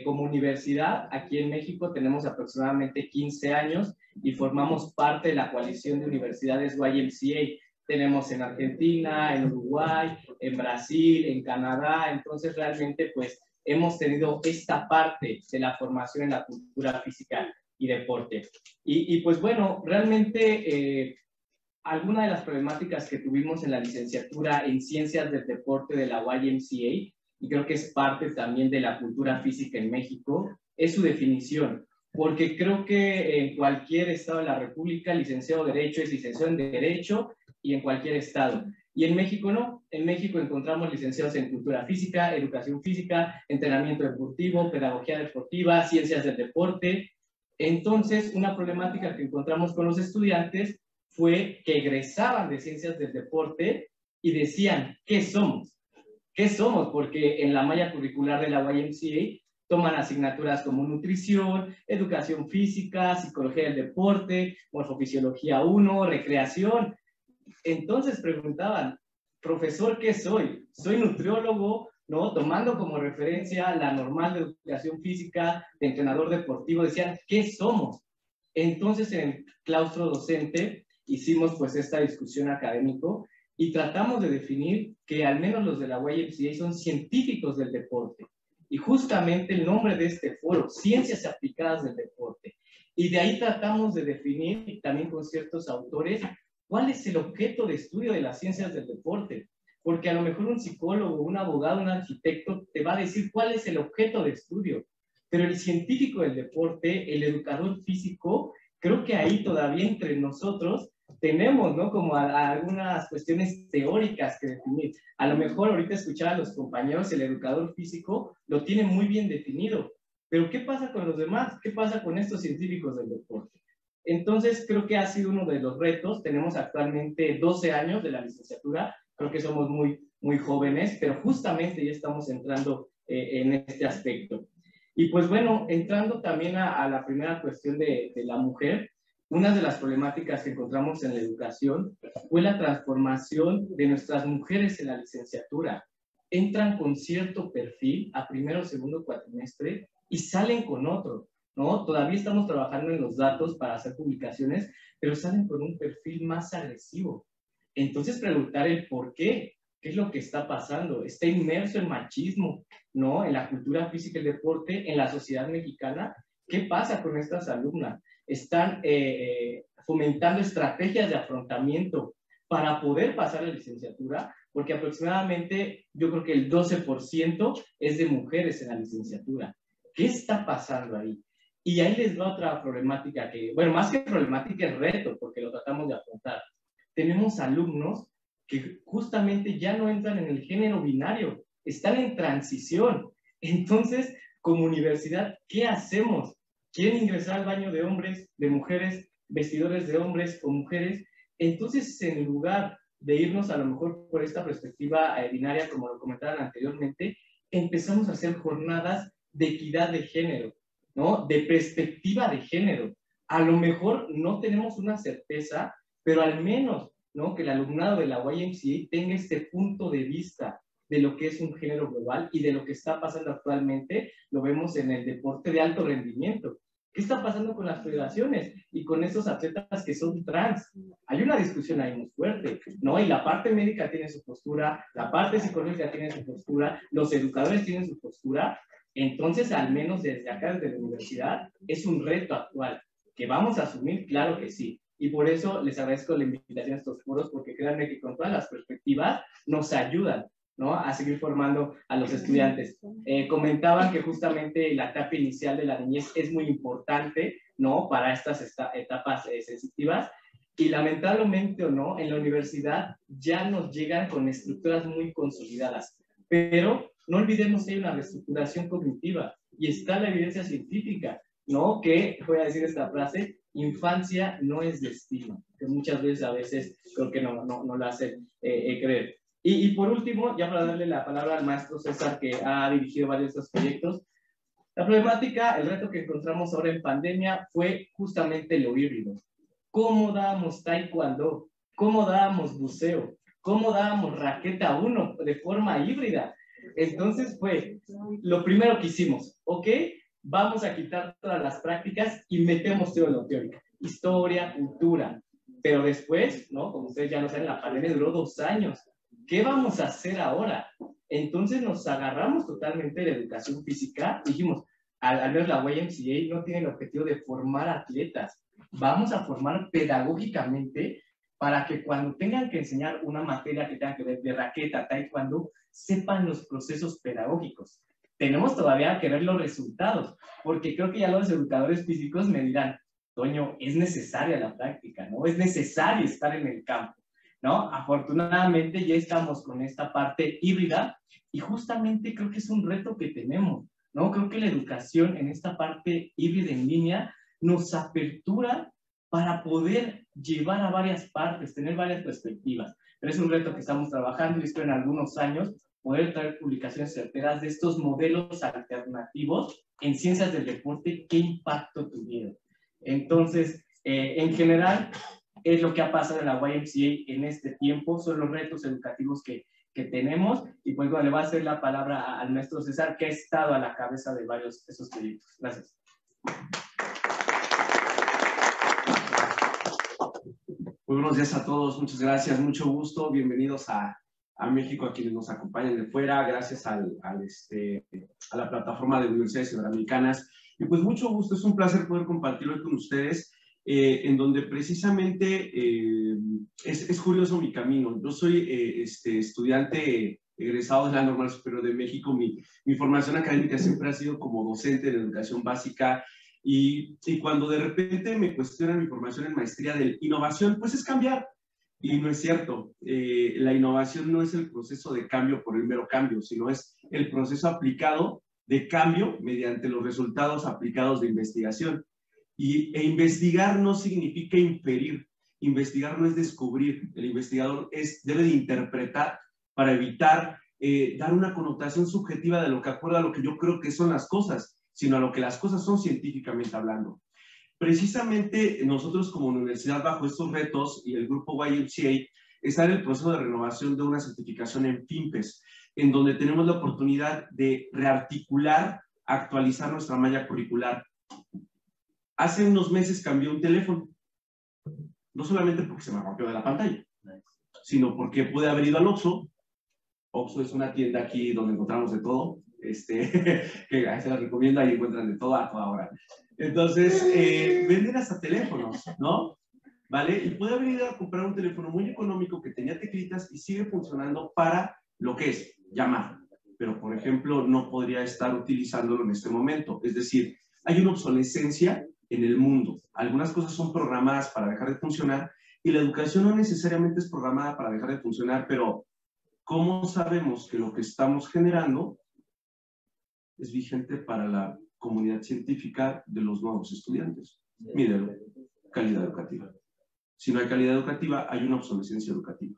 Como universidad, aquí en México tenemos aproximadamente 15 años y formamos parte de la coalición de universidades YMCA. Tenemos en Argentina, en Uruguay, en Brasil, en Canadá. Entonces realmente pues hemos tenido esta parte de la formación en la cultura física y deporte. Y pues bueno, realmente alguna de las problemáticas que tuvimos en la licenciatura en Ciencias del Deporte de la YMCA, y creo que es parte también de la cultura física en México, es su definición, porque creo que en cualquier estado de la República, licenciado en Derecho es licenciado en Derecho y en cualquier estado. Y en México no, en México encontramos licenciados en Cultura Física, Educación Física, Entrenamiento Deportivo, Pedagogía Deportiva, Ciencias del Deporte. Entonces, una problemática que encontramos con los estudiantes fue que egresaban de Ciencias del Deporte y decían, ¿qué somos? ¿Qué somos? Porque en la malla curricular de la YMCA toman asignaturas como nutrición, educación física, psicología del deporte, morfofisiología 1, recreación. Entonces preguntaban, profesor, ¿qué soy? Soy nutriólogo, ¿no? Tomando como referencia la normal de educación física, de entrenador deportivo, decían, ¿qué somos? Entonces en el claustro docente hicimos pues esta discusión académico y tratamos de definir que al menos los de la YMCA son científicos del deporte. Y justamente el nombre de este foro, Ciencias Aplicadas del Deporte. Y de ahí tratamos de definir también con ciertos autores cuál es el objeto de estudio de las ciencias del deporte. Porque a lo mejor un psicólogo, un abogado, un arquitecto te va a decir cuál es el objeto de estudio. Pero el científico del deporte, el educador físico, creo que ahí todavía entre nosotros tenemos, ¿no? Como algunas cuestiones teóricas que definir. A lo mejor ahorita escuchar a los compañeros, el educador físico lo tiene muy bien definido. Pero ¿qué pasa con los demás? ¿Qué pasa con estos científicos del deporte? Entonces, creo que ha sido uno de los retos. Tenemos actualmente 12 años de la licenciatura. Creo que somos muy jóvenes, pero justamente ya estamos entrando en este aspecto. Y pues bueno, entrando también a la primera cuestión de la mujer, una de las problemáticas que encontramos en la educación fue la transformación de nuestras mujeres en la licenciatura. Entran con cierto perfil a primero o segundo cuatrimestre y salen con otro, ¿no? Todavía estamos trabajando en los datos para hacer publicaciones, pero salen con un perfil más agresivo. Entonces preguntar el por qué, qué es lo que está pasando. Está inmerso el machismo, ¿no? En la cultura física y el deporte, en la sociedad mexicana. ¿Qué pasa con estas alumnas? Están fomentando estrategias de afrontamiento para poder pasar a la licenciatura, porque aproximadamente yo creo que el 12% es de mujeres en la licenciatura. ¿Qué está pasando ahí? Y ahí les va otra problemática que, bueno, más que problemática es reto, porque lo tratamos de afrontar. Tenemos alumnos que justamente ya no entran en el género binario, están en transición. Entonces, como universidad, ¿qué hacemos? ¿Quieren ingresar al baño de hombres, de mujeres, vestidores de hombres o mujeres? Entonces, en lugar de irnos a lo mejor por esta perspectiva binaria, como lo comentaban anteriormente, empezamos a hacer jornadas de equidad de género, ¿no? De perspectiva de género. A lo mejor no tenemos una certeza, pero al menos, ¿no? Que el alumnado de la YMCA tenga este punto de vista de lo que es un género global y de lo que está pasando actualmente. Lo vemos en el deporte de alto rendimiento. ¿Qué está pasando con las federaciones y con esos atletas que son trans? Hay una discusión ahí muy fuerte, ¿no? Y la parte médica tiene su postura, la parte psicológica tiene su postura, los educadores tienen su postura. Entonces, al menos desde acá, desde la universidad, es un reto actual que vamos a asumir, claro que sí. Y por eso les agradezco la invitación a estos foros, porque créanme que con todas las perspectivas nos ayudan, ¿no? A seguir formando a los estudiantes. Comentaban que justamente la etapa inicial de la niñez es muy importante, ¿no? Para estas etapas sensitivas, y lamentablemente o no, en la universidad ya nos llegan con estructuras muy consolidadas, pero no olvidemos que hay una reestructuración cognitiva y está la evidencia científica, ¿no? Que, voy a decir esta frase, infancia no es destino, que muchas veces a veces creo que no lo hacen creer. Y por último, ya para darle la palabra al maestro César, que ha dirigido varios de estos proyectos, la problemática, el reto que encontramos ahora en pandemia fue justamente lo híbrido. ¿Cómo dábamos taekwondo? ¿Cómo dábamos buceo? ¿Cómo dábamos raqueta 1 de forma híbrida? Entonces fue lo primero que hicimos, ¿ok? Vamos a quitar todas las prácticas y metemos todo lo teórico, historia, cultura. Pero después, ¿no? Como ustedes ya lo saben, la pandemia duró 2 años. ¿Qué vamos a hacer ahora? Entonces nos agarramos totalmente de la educación física. Dijimos, al menos la YMCA no tiene el objetivo de formar atletas. Vamos a formar pedagógicamente para que cuando tengan que enseñar una materia que tenga que ver de raqueta, taekwondo, sepan los procesos pedagógicos. Tenemos todavía que ver los resultados, porque creo que ya los educadores físicos me dirán, Toño, es necesaria la práctica, ¿no? Es necesario estar en el campo, ¿no? Afortunadamente ya estamos con esta parte híbrida y justamente creo que es un reto que tenemos, ¿no? Creo que la educación en esta parte híbrida en línea nos apertura para poder llevar a varias partes, tener varias perspectivas. Pero es un reto que estamos trabajando y espero en algunos años poder traer publicaciones certeras de estos modelos alternativos en ciencias del deporte, qué impacto tuvieron. Entonces, en general, es lo que ha pasado en la YMCA en este tiempo, son los retos educativos que tenemos, y pues bueno, le voy a hacer la palabra al maestro César, que ha estado a la cabeza de varios de esos proyectos. Gracias. Muy buenos días a todos, muchas gracias, mucho gusto, bienvenidos a México, a quienes nos acompañan de fuera, gracias a la plataforma de Universidades Iberoamericanas. Y pues mucho gusto, es un placer poder compartir hoy con ustedes, en donde precisamente es curioso mi camino. Yo soy estudiante egresado de la Normal Superior de México. Mi formación académica siempre ha sido como docente de educación básica, y cuando de repente me cuestionan mi formación en maestría de innovación, pues es cambiar. Y no es cierto. La innovación no es el proceso de cambio por el mero cambio, sino es el proceso aplicado de cambio mediante los resultados aplicados de investigación. E investigar no significa inferir. Investigar no es descubrir. El investigador debe de interpretar para evitar dar una connotación subjetiva de lo que acuerda a lo que yo creo que son las cosas, sino a lo que las cosas son científicamente hablando. Precisamente nosotros como universidad, bajo estos retos y el grupo YMCA, está en el proceso de renovación de una certificación en FIMPES, en donde tenemos la oportunidad de rearticular, actualizar nuestra malla curricular. Hace unos meses cambié un teléfono, no solamente porque se me rompió de la pantalla, sino porque pude haber ido al Oxxo. Oxxo es una tienda aquí donde encontramos de todo, que ahí se las recomiendo, ahí encuentran de todo a toda hora. Entonces, venden hasta teléfonos, ¿no? ¿vale? Y puede haber ido a comprar un teléfono muy económico que tenía teclitas y sigue funcionando para lo que es llamar. Pero, por ejemplo, no podría estar utilizándolo en este momento. Es decir, hay una obsolescencia en el mundo. Algunas cosas son programadas para dejar de funcionar y la educación no necesariamente es programada para dejar de funcionar, pero ¿cómo sabemos que lo que estamos generando es vigente para la comunidad científica de los nuevos estudiantes? Mídelo, calidad educativa. Si no hay calidad educativa, hay una obsolescencia educativa.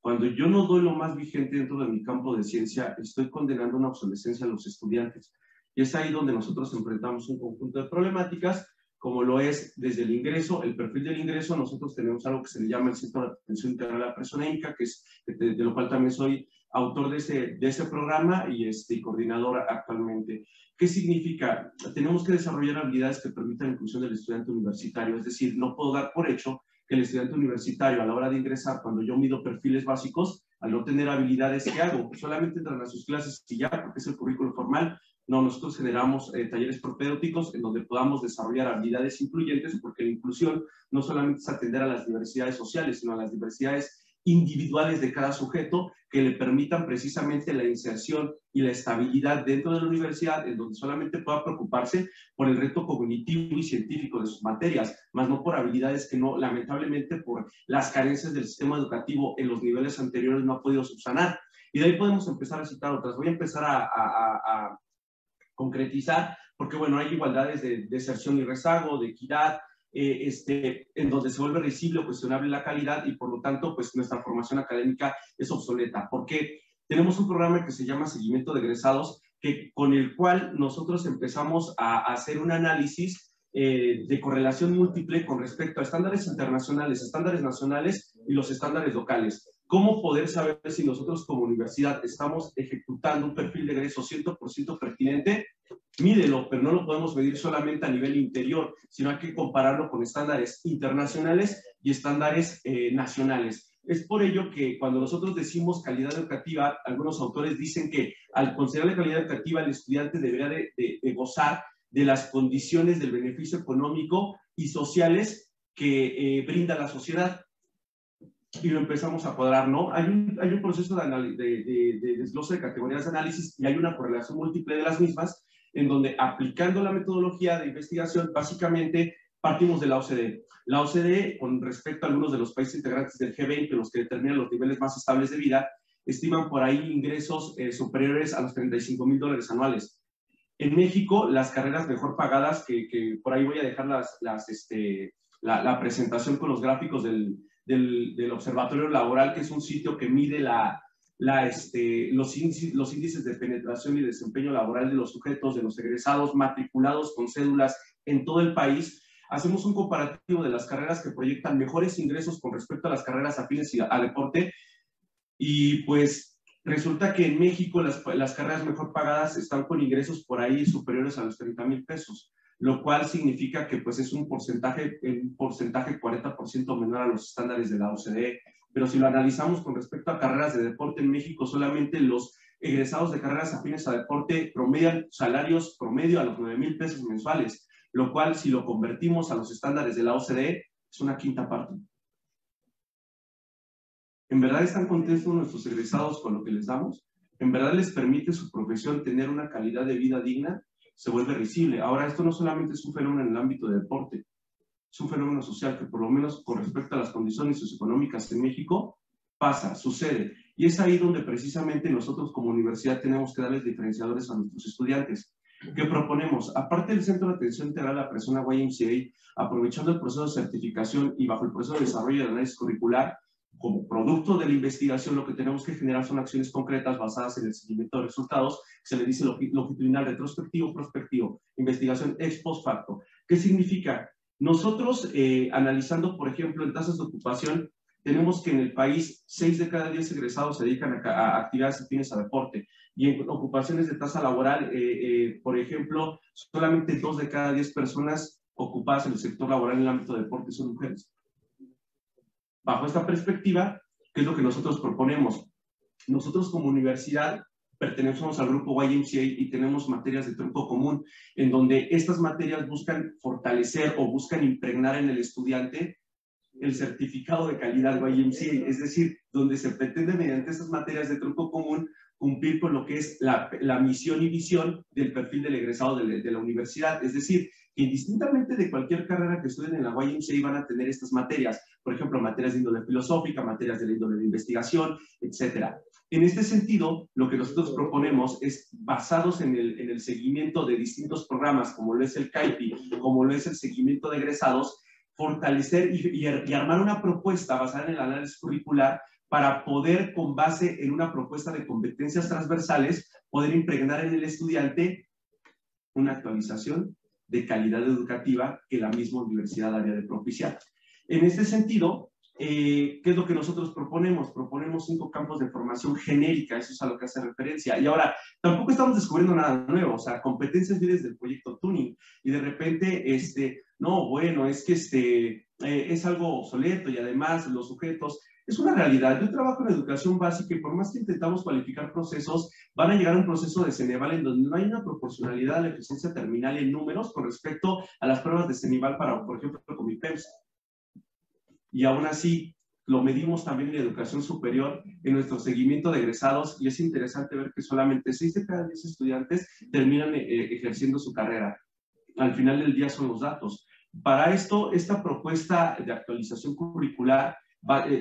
Cuando yo no doy lo más vigente dentro de mi campo de ciencia, estoy condenando una obsolescencia a los estudiantes. Y es ahí donde nosotros enfrentamos un conjunto de problemáticas, como lo es desde el ingreso, el perfil del ingreso. Nosotros tenemos algo que se le llama el Centro de Atención Integral a la Persona INCA, que es, de lo cual también soy autor de ese programa y coordinador actualmente. ¿Qué significa? Tenemos que desarrollar habilidades que permitan la inclusión del estudiante universitario, es decir, no puedo dar por hecho que el estudiante universitario a la hora de ingresar, cuando yo mido perfiles básicos, al no tener habilidades, ¿qué hago? Solamente entran a sus clases y ya, porque es el currículo formal. No, nosotros generamos talleres propedéuticos en donde podamos desarrollar habilidades incluyentes, porque la inclusión no solamente es atender a las diversidades sociales, sino a las diversidades individuales de cada sujeto que le permitan precisamente la inserción y la estabilidad dentro de la universidad, en donde solamente pueda preocuparse por el reto cognitivo y científico de sus materias, más no por habilidades que no, lamentablemente, por las carencias del sistema educativo en los niveles anteriores no ha podido subsanar. Y de ahí podemos empezar a citar otras. Voy a empezar a concretizar, porque bueno, hay igualdades de deserción y rezago, de equidad, en donde se vuelve risible o cuestionable la calidad y por lo tanto pues nuestra formación académica es obsoleta. Porque tenemos un programa que se llama Seguimiento de Egresados, con el cual nosotros empezamos a hacer un análisis de correlación múltiple con respecto a estándares internacionales, estándares nacionales y los estándares locales. ¿Cómo poder saber si nosotros como universidad estamos ejecutando un perfil de egreso 100% pertinente? Mídelo, pero no lo podemos medir solamente a nivel interior, sino hay que compararlo con estándares internacionales y estándares nacionales. Es por ello que cuando nosotros decimos calidad educativa, algunos autores dicen que al considerar la calidad educativa, el estudiante debería de gozar de las condiciones del beneficio económico y sociales que brinda la sociedad. Y lo empezamos a cuadrar, ¿no? Hay un proceso de desglose de categorías de análisis y hay una correlación múltiple de las mismas, en donde aplicando la metodología de investigación, básicamente partimos de la OCDE. La OCDE, con respecto a algunos de los países integrantes del G20, los que determinan los niveles más estables de vida, estiman por ahí ingresos superiores a los $35,000 anuales. En México, las carreras mejor pagadas, que por ahí voy a dejar la presentación con los gráficos del Observatorio Laboral, que es un sitio que mide los índices de penetración y desempeño laboral de los sujetos, de los egresados matriculados con cédulas en todo el país. Hacemos un comparativo de las carreras que proyectan mejores ingresos con respecto a las carreras afines a deporte y pues resulta que en México las carreras mejor pagadas están con ingresos por ahí superiores a los 30,000 pesos, lo cual significa que pues es un porcentaje 40% menor a los estándares de la OCDE. Pero si lo analizamos con respecto a carreras de deporte en México, solamente los egresados de carreras afines a deporte promedian salarios promedio a los 9,000 pesos mensuales, lo cual si lo convertimos a los estándares de la OCDE es una quinta parte. ¿En verdad están contentos nuestros egresados con lo que les damos? ¿En verdad les permite su profesión tener una calidad de vida digna? Se vuelve risible. Ahora, esto no solamente es un fenómeno en el ámbito de deporte, es un fenómeno social que por lo menos con respecto a las condiciones socioeconómicas en México pasa, sucede. Y es ahí donde precisamente nosotros como universidad tenemos que darles diferenciadores a nuestros estudiantes. ¿Qué proponemos? Aparte del Centro de Atención Integral a la Persona YMCA, aprovechando el proceso de certificación y bajo el proceso de desarrollo de análisis curricular, como producto de la investigación, lo que tenemos que generar son acciones concretas basadas en el seguimiento de resultados, que se le dice longitudinal, retrospectivo, prospectivo, investigación ex post facto. ¿Qué significa? Nosotros, analizando, por ejemplo, en tasas de ocupación, tenemos que en el país 6 de cada 10 egresados se dedican a actividades afines a deporte. Y en ocupaciones de tasa laboral, por ejemplo, solamente 2 de cada 10 personas ocupadas en el sector laboral en el ámbito de deporte son mujeres. Bajo esta perspectiva, ¿qué es lo que nosotros proponemos? Nosotros como universidad pertenecemos al grupo YMCA y tenemos materias de tronco común, en donde estas materias buscan fortalecer o buscan impregnar en el estudiante el certificado de calidad YMCA, es decir, donde se pretende mediante estas materias de tronco común cumplir con lo que es la misión y visión del perfil del egresado de la universidad. Es decir, que indistintamente de cualquier carrera que estudien en la YMCA van a tener estas materias, por ejemplo, materias de índole filosófica, materias de la índole de investigación, etcétera. En este sentido, lo que nosotros proponemos es, basados en el seguimiento de distintos programas, como lo es el CAIPI, como lo es el seguimiento de egresados, fortalecer y armar una propuesta basada en el análisis curricular para poder, con base en una propuesta de competencias transversales, poder impregnar en el estudiante una actualización de calidad educativa que la misma universidad había de propiciar. En este sentido, ¿qué es lo que nosotros proponemos? Proponemos 5 campos de formación genérica, eso es a lo que hace referencia. Y ahora, tampoco estamos descubriendo nada nuevo, o sea, competencias vienen del proyecto Tuning, y de repente, no, bueno, es que es algo obsoleto, y además los sujetos, es una realidad. Yo trabajo en educación básica y por más que intentamos cualificar procesos, van a llegar a un proceso de Ceneval en donde no hay una proporcionalidad a la eficiencia terminal en números con respecto a las pruebas de Ceneval para, por ejemplo, con mi PEMS. Y aún así, lo medimos también en la educación superior, en nuestro seguimiento de egresados, y es interesante ver que solamente 6 de cada 10 estudiantes terminan ejerciendo su carrera. Al final del día son los datos. Para esto, esta propuesta de actualización curricular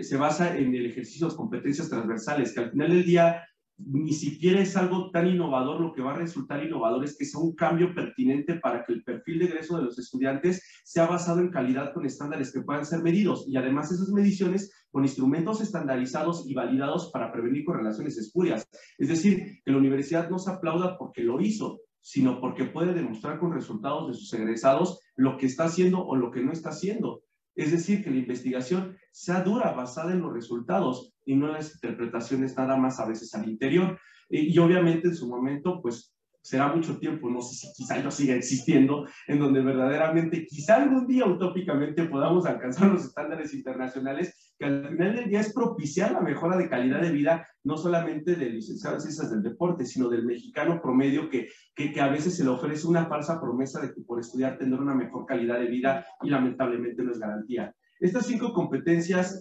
se basa en el ejercicio de competencias transversales, que al final del día ni siquiera es algo tan innovador. Lo que va a resultar innovador es que sea un cambio pertinente para que el perfil de egreso de los estudiantes sea basado en calidad con estándares que puedan ser medidos, y además esas mediciones con instrumentos estandarizados y validados para prevenir correlaciones espurias. Es decir, que la universidad no se aplauda porque lo hizo, sino porque puede demostrar con resultados de sus egresados lo que está haciendo o lo que no está haciendo. Es decir, que la investigación sea dura, basada en los resultados y no en las interpretaciones nada más a veces al interior. Y obviamente en su momento, pues será mucho tiempo, no sé si quizá yo siga existiendo, en donde verdaderamente quizá algún día utópicamente podamos alcanzar los estándares internacionales, que al final del día es propiciar la mejora de calidad de vida, no solamente del licenciado en ciencias del deporte, sino del mexicano promedio que a veces se le ofrece una falsa promesa de que por estudiar tendrá una mejor calidad de vida, y lamentablemente no es garantía. Estas 5 competencias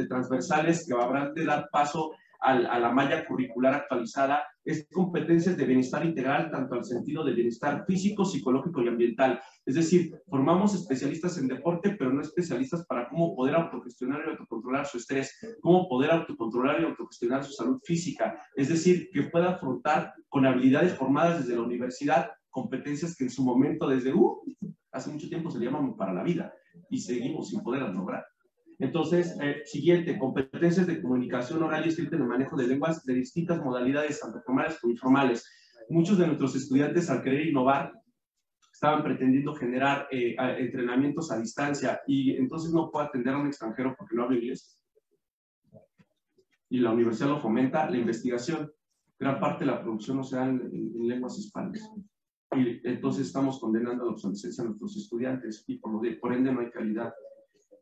transversales que habrán de dar paso a la malla curricular actualizada es competencias de bienestar integral, tanto al sentido de bienestar físico, psicológico y ambiental. Es decir, formamos especialistas en deporte, pero no especialistas para cómo poder autogestionar y autocontrolar su estrés, cómo poder autocontrolar y autogestionar su salud física. Es decir, que pueda afrontar con habilidades formadas desde la universidad competencias que en su momento, desde hace mucho tiempo, se llaman para la vida, y seguimos sin poderlas lograr. Entonces, siguiente, competencias de comunicación oral y escrita en el manejo de lenguas de distintas modalidades, tanto formales como informales. Muchos de nuestros estudiantes, al querer innovar, estaban pretendiendo generar entrenamientos a distancia, y entonces no puedo atender a un extranjero porque no habla inglés. Y la universidad lo fomenta. La investigación, gran parte de la producción no se da en lenguas hispanas. Y entonces estamos condenando a la obsolescencia a nuestros estudiantes, y por ende no hay calidad.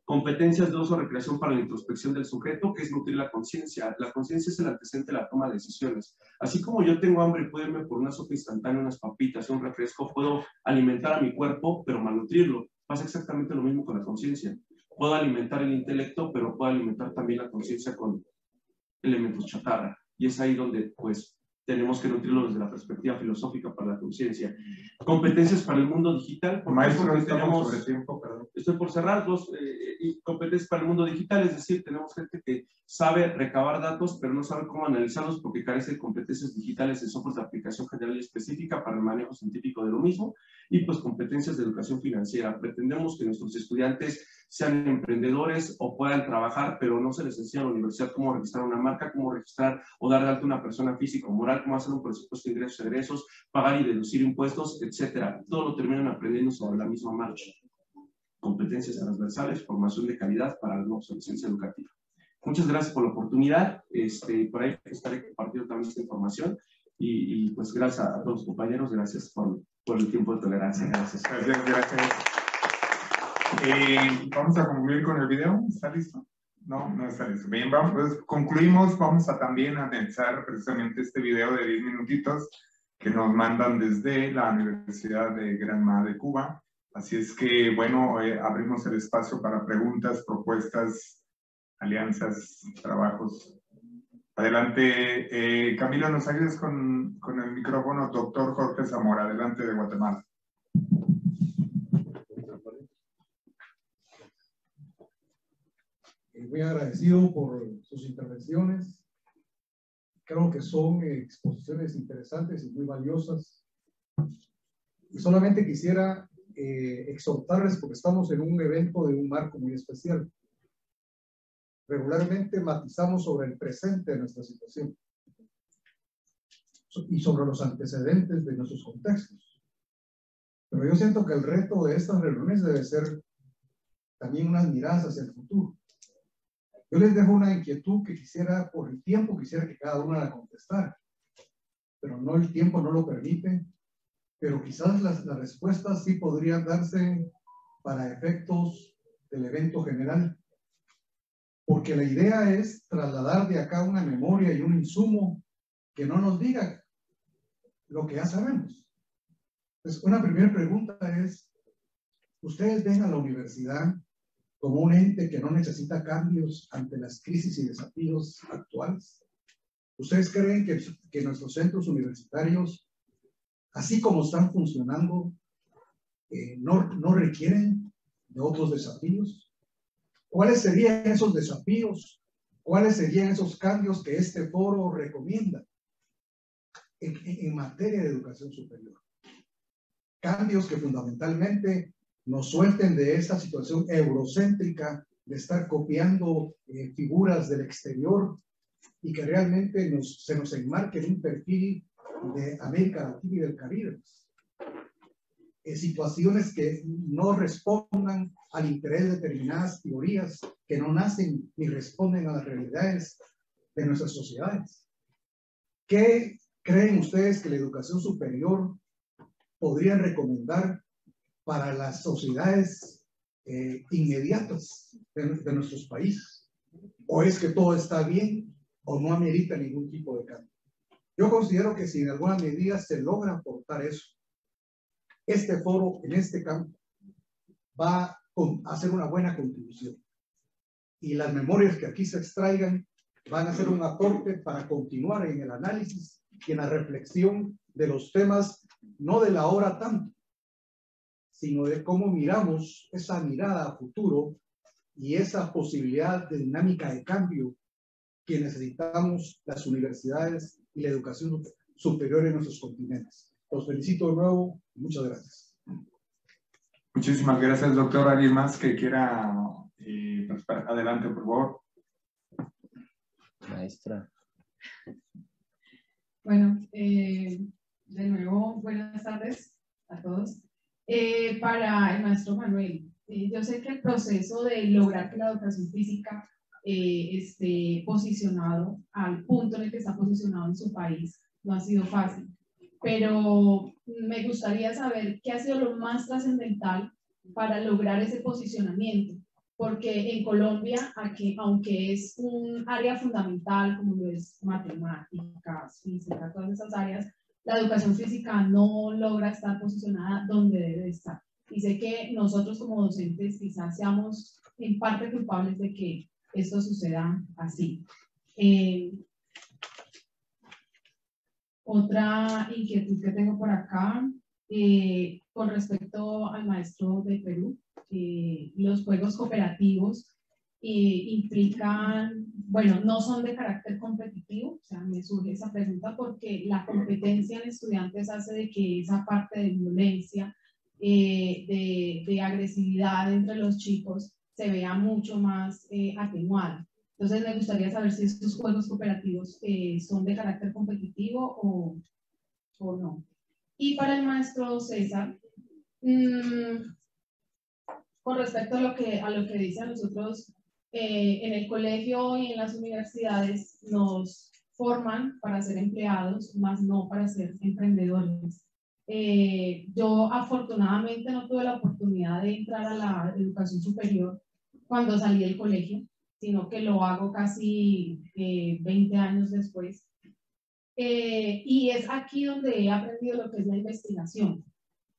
Competencias de uso o recreación para la introspección del sujeto, que es nutrir la conciencia. La conciencia es el antecedente de la toma de decisiones. Así como yo tengo hambre y puedo irme por una sopa instantánea, unas papitas, un refresco, puedo alimentar a mi cuerpo, pero malnutrirlo. Pasa exactamente lo mismo con la conciencia. Puedo alimentar el intelecto, pero puedo alimentar también la conciencia con elementos chatarra. Y es ahí donde, pues, tenemos que nutrirlo desde la perspectiva filosófica para la conciencia. Competencias para el mundo digital. Maestro, estamos sobre tiempo, perdón. Estoy por cerrar. Y competencias para el mundo digital, es decir, tenemos gente que sabe recabar datos, pero no sabe cómo analizarlos porque carece de competencias digitales en software de aplicación general y específica para el manejo científico de lo mismo. Y pues competencias de educación financiera. Pretendemos que nuestros estudiantes sean emprendedores o puedan trabajar, pero no se les enseña a la universidad cómo registrar una marca, cómo registrar o dar de alta una persona física o moral, cómo hacer un presupuesto de ingresos y egresos, pagar y deducir impuestos, etcétera. Todo lo terminan aprendiendo sobre la misma marcha. Competencias transversales, formación de calidad para la no obsolescencia educativa. Muchas gracias por la oportunidad. Por ahí estaré compartiendo también esta información. Y pues gracias a todos los compañeros, gracias por el tiempo de tolerancia. Gracias. Gracias. Vamos a concluir con el video. ¿Está listo? No, no está listo. Bien, pues concluimos. Vamos a también analizar precisamente este video de 10 minutitos que nos mandan desde la Universidad de Granma de Cuba, Así es que, bueno, abrimos el espacio para preguntas, propuestas, alianzas, trabajos. Adelante, Camila, nos ayudas con el micrófono, doctor Jorge Zamora, adelante de Guatemala. Muy agradecido por sus intervenciones. Creo que son exposiciones interesantes y muy valiosas. Y solamente quisiera exhortarles, porque estamos en un evento de un marco muy especial. Regularmente matizamos sobre el presente de nuestra situación y sobre los antecedentes de nuestros contextos. Pero yo siento que el reto de estas reuniones debe ser también unas miradas hacia el futuro. Yo les dejo una inquietud que quisiera, por el tiempo, quisiera que cada una la contestara. Pero no, el tiempo no lo permite. Pero quizás las respuestas sí podrían darse para efectos del evento general. Porque la idea es trasladar de acá una memoria y un insumo que no nos diga lo que ya sabemos. Entonces, una primera pregunta es, ¿ustedes ven a la universidad como un ente que no necesita cambios ante las crisis y desafíos actuales? ¿Ustedes creen que nuestros centros universitarios, así como están funcionando, no requieren de otros desafíos? ¿Cuáles serían esos desafíos? ¿Cuáles serían esos cambios que este foro recomienda en materia de educación superior? Cambios que fundamentalmente nos suelten de esta situación eurocéntrica de estar copiando figuras del exterior y que realmente se nos enmarque en un perfil de América Latina y del Caribe. Situaciones que no respondan al interés de determinadas teorías que no nacen ni responden a las realidades de nuestras sociedades. ¿Qué creen ustedes que la educación superior podría recomendar para las sociedades inmediatas de nuestros países? ¿O es que todo está bien o no amerita ningún tipo de cambio? Yo considero que si en alguna medida se logra aportar eso, este foro en este campo va a hacer una buena contribución. Y las memorias que aquí se extraigan van a ser un aporte para continuar en el análisis y en la reflexión de los temas, no de la hora tanto, sino de cómo miramos esa mirada a futuro y esa posibilidad de dinámica de cambio que necesitamos las universidades y la educación superior en nuestros continentes. Los felicito de nuevo y muchas gracias. Muchísimas gracias, doctor. ¿Alguien más que quiera adelante, por favor? Maestra. Bueno, de nuevo, buenas tardes a todos. Para el maestro Manuel, yo sé que el proceso de lograr que la educación física esté posicionado al punto en el que está posicionado en su país no ha sido fácil, pero me gustaría saber qué ha sido lo más trascendental para lograr ese posicionamiento, porque en Colombia, aquí, aunque es un área fundamental como lo es matemáticas, física, todas esas áreas, la educación física no logra estar posicionada donde debe estar. Y sé que nosotros como docentes quizás seamos en parte culpables de que esto suceda así. Otra inquietud que tengo por acá, con respecto al maestro de Perú, los juegos cooperativos implican, bueno, no son de carácter competitivo, o sea, me surge esa pregunta porque la competencia en estudiantes hace de que esa parte de violencia, de agresividad entre los chicos se vea mucho más atenuada. Entonces me gustaría saber si estos juegos cooperativos son de carácter competitivo o no. Y para el maestro César, con respecto a lo que dicen nosotros, en el colegio y en las universidades nos forman para ser empleados, más no para ser emprendedores. Yo afortunadamente no tuve la oportunidad de entrar a la educación superior cuando salí del colegio, sino que lo hago casi 20 años después. Y es aquí donde he aprendido lo que es la investigación.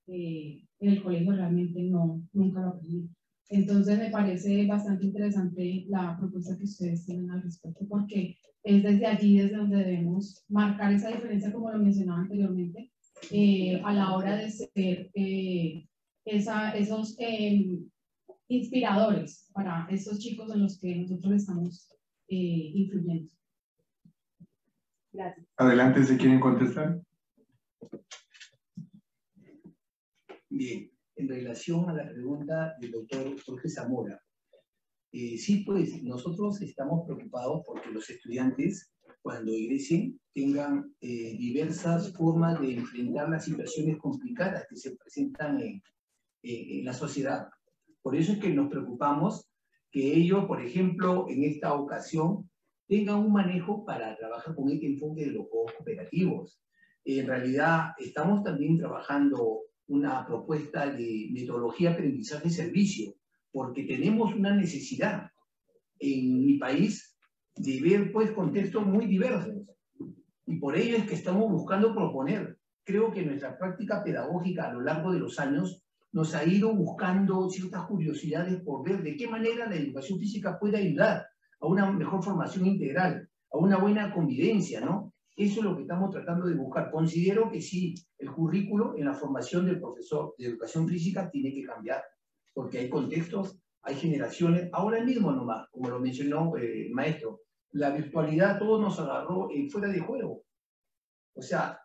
en el colegio realmente nunca lo aprendí. Entonces me parece bastante interesante la propuesta que ustedes tienen al respecto, porque es desde allí desde donde debemos marcar esa diferencia, como lo mencionaba anteriormente, a la hora de ser esos inspiradores para esos chicos en los que nosotros estamos influyendo. Gracias. Adelante, si quieren contestar. Bien, en relación a la pregunta del doctor Jorge Zamora, sí, pues nosotros estamos preocupados porque los estudiantes, cuando egresen, tengan diversas formas de enfrentar las situaciones complicadas que se presentan en la sociedad. Por eso es que nos preocupamos que ellos, por ejemplo, en esta ocasión, tengan un manejo para trabajar con este enfoque de los juegos cooperativos. En realidad, estamos también trabajando una propuesta de metodología aprendizaje y servicio, porque tenemos una necesidad en mi país de ver pues contextos muy diversos. Y por ello es que estamos buscando proponer. Creo que nuestra práctica pedagógica a lo largo de los años nos ha ido buscando ciertas curiosidades por ver de qué manera la educación física puede ayudar a una mejor formación integral, a una buena convivencia, ¿no? Eso es lo que estamos tratando de buscar. Considero que sí, el currículo en la formación del profesor de educación física tiene que cambiar, porque hay contextos, hay generaciones, ahora mismo nomás, como lo mencionó el maestro, la virtualidad todo nos agarró fuera de juego. O sea,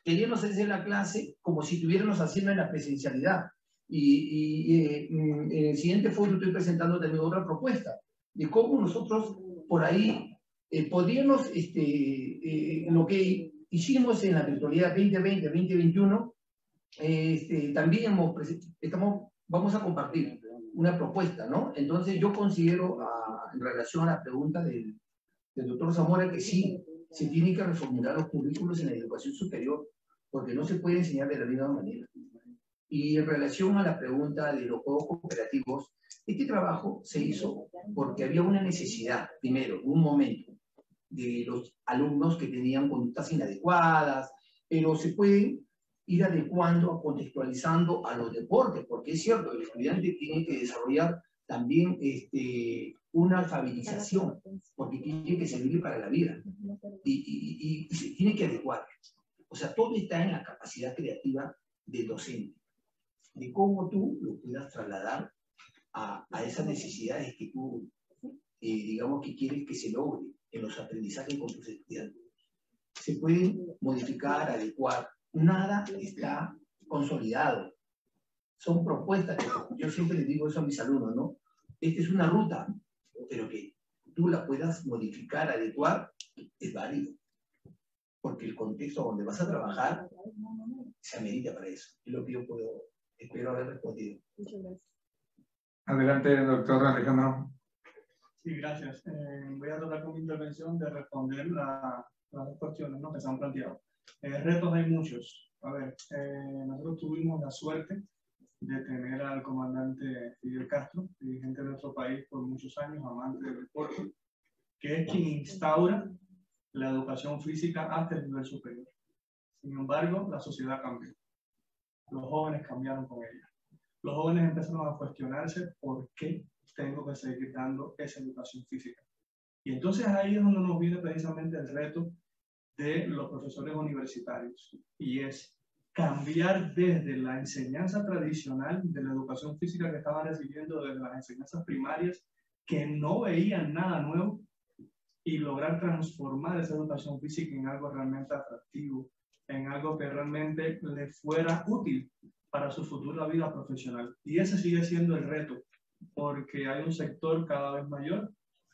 queríamos hacer la clase como si estuviéramos haciendo en la presencialidad. En el siguiente foro estoy presentando también otra propuesta de cómo nosotros por ahí podríamos, lo que hicimos en la virtualidad 2020-2021, también vamos a compartir una propuesta, ¿no? Entonces yo considero, en relación a la pregunta del doctor Zamora, que sí, se tienen que reformular los currículos en la educación superior, porque no se puede enseñar de la misma manera. Y en relación a la pregunta de los juegos cooperativos, este trabajo se hizo porque había una necesidad, primero, en un momento, de los alumnos que tenían conductas inadecuadas, pero se pueden ir adecuando, contextualizando a los deportes, porque es cierto, el estudiante tiene que desarrollar también una alfabetización, porque tiene que servir para la vida, y se tiene que adecuar. O sea, todo está en la capacidad creativa del docente, de cómo tú lo puedas trasladar a esas necesidades que tú, digamos, que quieres que se logre en los aprendizajes con tus estudiantes. Se pueden modificar, adecuar, nada está consolidado. Son propuestas que yo siempre les digo eso a mis alumnos, ¿no? Esta es una ruta, pero que tú la puedas modificar, adecuar, es válido. Porque el contexto donde vas a trabajar se amerita para eso. Es lo que yo espero haber respondido. Muchas gracias. Adelante, doctor Alejandro. Sí, gracias. Voy a tratar con mi intervención de responder las cuestiones, ¿no?, que se han planteado. Retos hay muchos. A ver, nosotros tuvimos la suerte de tener al comandante Fidel Castro, dirigente de nuestro país por muchos años, amante del deporte, que es quien instaura la educación física hasta el nivel superior. Sin embargo, la sociedad cambió. Los jóvenes cambiaron con ella. Los jóvenes empezaron a cuestionarse por qué tengo que seguir dando esa educación física. Y entonces ahí es donde nos viene precisamente el reto de los profesores universitarios, y es cambiar desde la enseñanza tradicional de la educación física que estaban recibiendo desde las enseñanzas primarias, que no veían nada nuevo, y lograr transformar esa educación física en algo realmente atractivo, en algo que realmente le fuera útil para su futura vida profesional. Y ese sigue siendo el reto, porque hay un sector cada vez mayor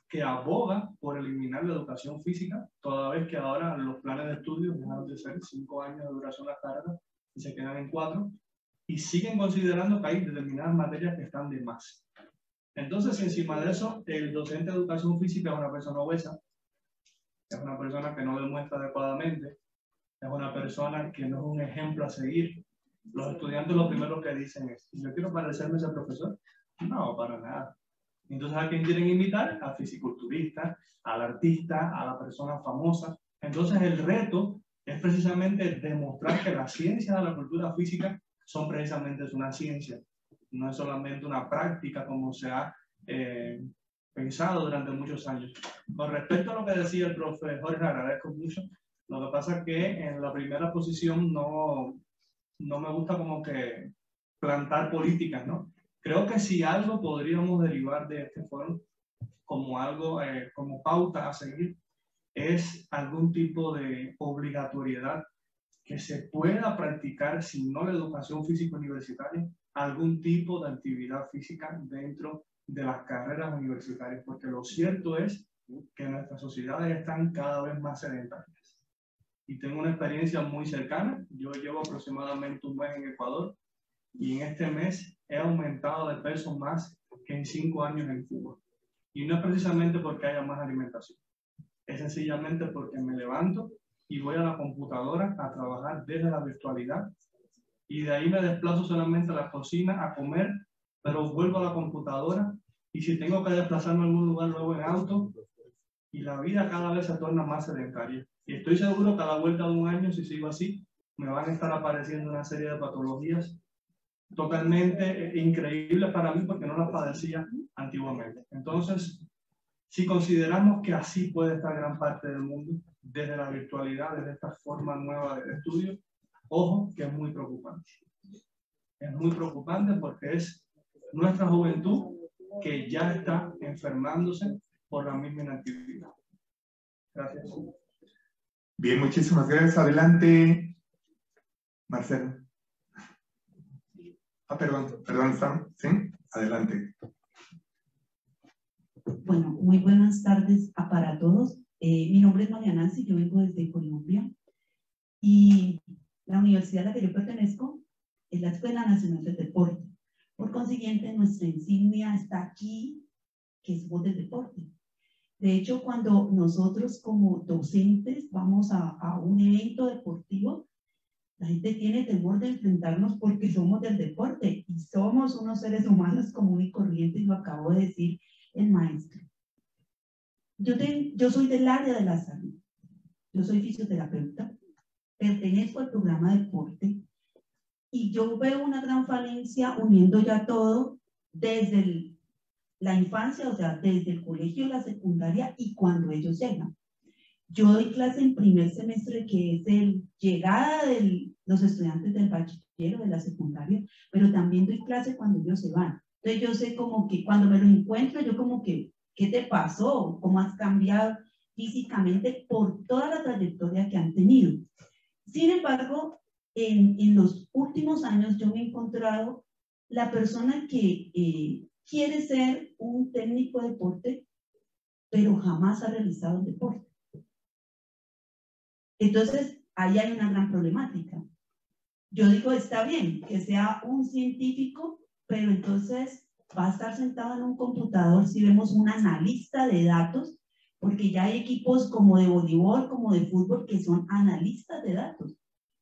que aboga por eliminar la educación física, toda vez que ahora los planes de estudio dejaron de ser 5 años de duración la carga y se quedan en 4, y siguen considerando que hay determinadas materias que están de más. Entonces, encima de eso, el docente de educación física es una persona obesa, es una persona que no demuestra adecuadamente, es una persona que no es un ejemplo a seguir. Los estudiantes lo primero que dicen es: ¿yo quiero parecerme a ese profesor? No, para nada. Entonces, ¿a quién quieren invitar? Al fisiculturista, al artista, a la persona famosa. Entonces, el reto es precisamente demostrar que la ciencia de la cultura física son precisamente una ciencia, no es solamente una práctica como se ha pensado durante muchos años. Con respecto a lo que decía el profe Jorge, agradezco mucho. Lo que pasa es que en la primera posición no me gusta como que plantar políticas, ¿no? Creo que si algo podríamos derivar de este foro como algo, como pauta a seguir, es algún tipo de obligatoriedad que se pueda practicar, si no la educación física universitaria, algún tipo de actividad física dentro de las carreras universitarias, porque lo cierto es que nuestras sociedades están cada vez más sedentarias. Y tengo una experiencia muy cercana. Yo llevo aproximadamente un mes en Ecuador y en este mes he aumentado de peso más que en 5 años en Cuba. Y no es precisamente porque haya más alimentación, es sencillamente porque me levanto y voy a la computadora a trabajar desde la virtualidad y de ahí me desplazo solamente a la cocina a comer, pero vuelvo a la computadora y si tengo que desplazarme a algún lugar luego en auto, y la vida cada vez se torna más sedentaria. Y estoy seguro que a la vuelta de un año, si sigo así, me van a estar apareciendo una serie de patologías totalmente increíbles para mí porque no las padecía antiguamente. Entonces, si consideramos que así puede estar gran parte del mundo, desde la virtualidad, desde esta forma nueva de estudio, ojo que es muy preocupante. Es muy preocupante porque es nuestra juventud que ya está enfermándose por la misma inactividad. Gracias. Bien, muchísimas gracias. Adelante, Marcelo. Perdón, Sam. ¿Sí? Adelante. Bueno, muy buenas tardes para todos. Mi nombre es María Nancy, yo vengo desde Colombia y la universidad a la que yo pertenezco es la Escuela Nacional del Deporte. Por consiguiente, nuestra insignia está aquí, que es Voz del Deporte. De hecho, cuando nosotros como docentes vamos a un evento deportivo, la gente tiene temor de enfrentarnos porque somos del deporte y somos unos seres humanos comunes y corrientes, lo acabo de decir el maestro. Yo soy del área de la salud, yo soy fisioterapeuta, pertenezco al programa de deporte y yo veo una gran falencia uniendo ya todo desde la infancia, o sea, desde el colegio, la secundaria y cuando ellos llegan. Yo doy clase en primer semestre, que es el llegada de los estudiantes del bachiller o de la secundaria, pero también doy clase cuando ellos se van. Entonces yo sé como que cuando me lo encuentro, yo como que, ¿qué te pasó? ¿Cómo has cambiado físicamente por toda la trayectoria que han tenido? Sin embargo, en los últimos años yo me he encontrado la persona que quiere ser un técnico de deporte, pero jamás ha realizado el deporte. Entonces, ahí hay una gran problemática. Yo digo, está bien que sea un científico, pero entonces va a estar sentado en un computador si vemos un analista de datos, porque ya hay equipos como de voleibol, como de fútbol, que son analistas de datos.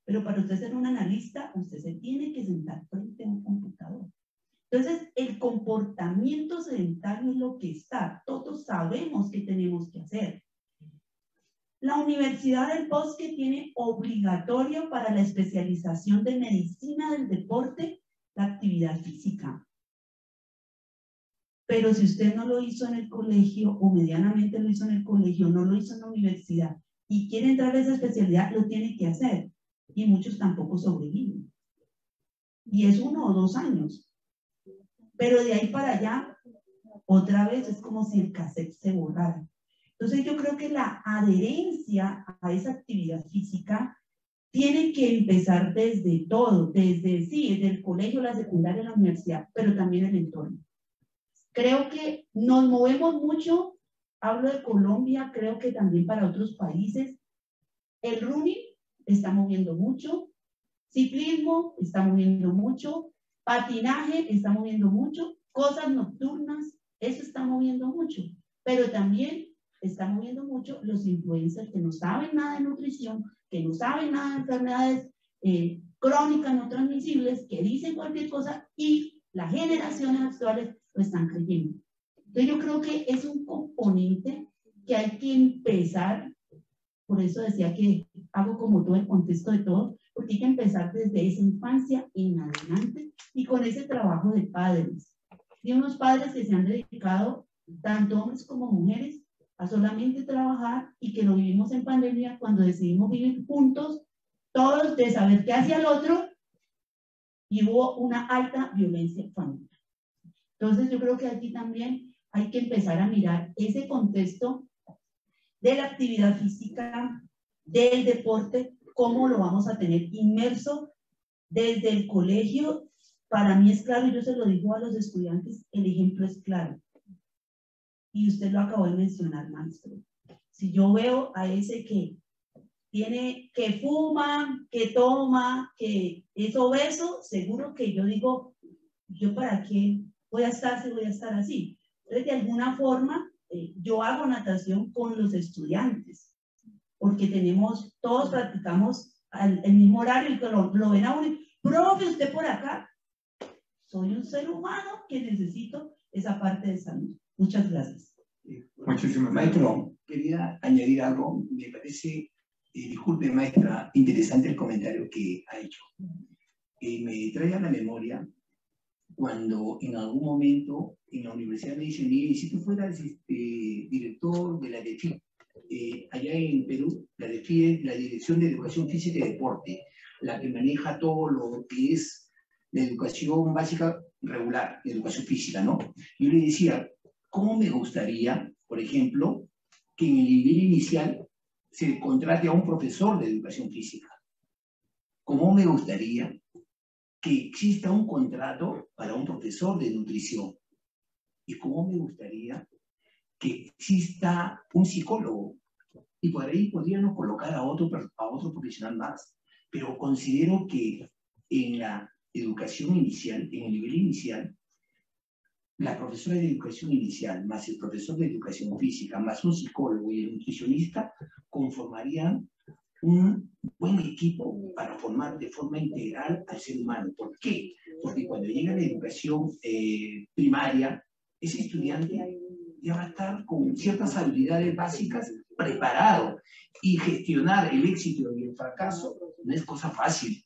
Pero para usted ser un analista, usted se tiene que sentar frente a un computador. Entonces, el comportamiento sedentario es lo que está. Todos sabemos qué tenemos que hacer. La Universidad del Bosque tiene obligatorio para la especialización de medicina del deporte la actividad física. Pero si usted no lo hizo en el colegio o medianamente lo hizo en el colegio, no lo hizo en la universidad y quiere entrar a esa especialidad, lo tiene que hacer. Y muchos tampoco sobreviven. Y es 1 o 2 años. Pero de ahí para allá, otra vez es como si el cassette se borrara. Entonces yo creo que la adherencia a esa actividad física tiene que empezar desde todo, desde el colegio, la secundaria, la universidad, pero también el entorno. Creo que nos movemos mucho, hablo de Colombia, creo que también para otros países. El running está moviendo mucho, ciclismo está moviendo mucho, patinaje está moviendo mucho, cosas nocturnas, eso está moviendo mucho, pero también está moviendo mucho los influencers que no saben nada de nutrición, que no saben nada de enfermedades crónicas no transmisibles, que dicen cualquier cosa y las generaciones actuales lo están creyendo. Entonces yo creo que es un componente que hay que empezar, por eso decía que hago como todo el contexto de todo, porque hay que empezar desde esa infancia en adelante y con ese trabajo de padres. Y unos padres que se han dedicado, tanto hombres como mujeres, a solamente trabajar y que lo vivimos en pandemia cuando decidimos vivir juntos, todos de saber qué hacía el otro, y hubo una alta violencia familiar. Entonces yo creo que aquí también hay que empezar a mirar ese contexto de la actividad física, del deporte, cómo lo vamos a tener inmerso desde el colegio. Para mí es claro, y yo se lo digo a los estudiantes, el ejemplo es claro. Y usted lo acabó de mencionar, maestro. Si yo veo a ese que fuma, que toma, que es obeso, seguro que yo digo, ¿yo para qué voy a estar si voy a estar así? Entonces, de alguna forma, yo hago natación con los estudiantes, porque todos practicamos el mismo horario, y que lo ven a uno, profe, usted por acá. Soy un ser humano que necesito esa parte de salud. Muchas gracias. Muchísimas gracias. gracias. Maestro, quería añadir algo. Me parece, disculpe maestra, interesante el comentario que ha hecho. Me trae a la memoria cuando en algún momento en la universidad me dicen, mire, si tú fueras director de la DEFI, allá en Perú, la DEFI es la Dirección de Educación Física y Deporte, la que maneja todo lo que es la educación básica regular, la educación física, ¿no? Yo le decía, ¿cómo me gustaría, por ejemplo, que en el nivel inicial se contrate a un profesor de educación física? ¿Cómo me gustaría que exista un contrato para un profesor de nutrición? ¿Y cómo me gustaría que exista un psicólogo? Y por ahí podríamos colocar a otro profesional más. Pero considero que en la educación inicial, en el nivel inicial, la profesora de educación inicial, más el profesor de educación física, más un psicólogo y el nutricionista, conformarían un buen equipo para formar de forma integral al ser humano. ¿Por qué? Porque cuando llega a la educación primaria, ese estudiante ya va a estar con ciertas habilidades básicas preparado, y gestionar el éxito y el fracaso no es cosa fácil.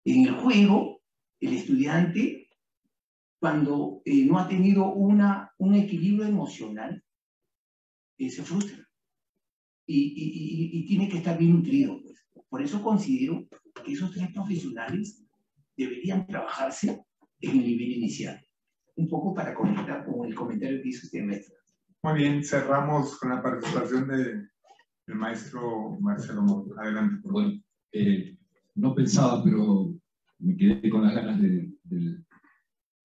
En el juego, el estudiante, cuando no ha tenido un equilibrio emocional, se frustra y tiene que estar bien nutrido, pues. Por eso considero que esos tres profesionales deberían trabajarse en el nivel inicial. Un poco para conectar con el comentario que hizo usted, maestra. Muy bien, cerramos con la participación del maestro Marcelo Moro. Adelante, por favor. Bueno, no pensaba, pero me quedé con las ganas del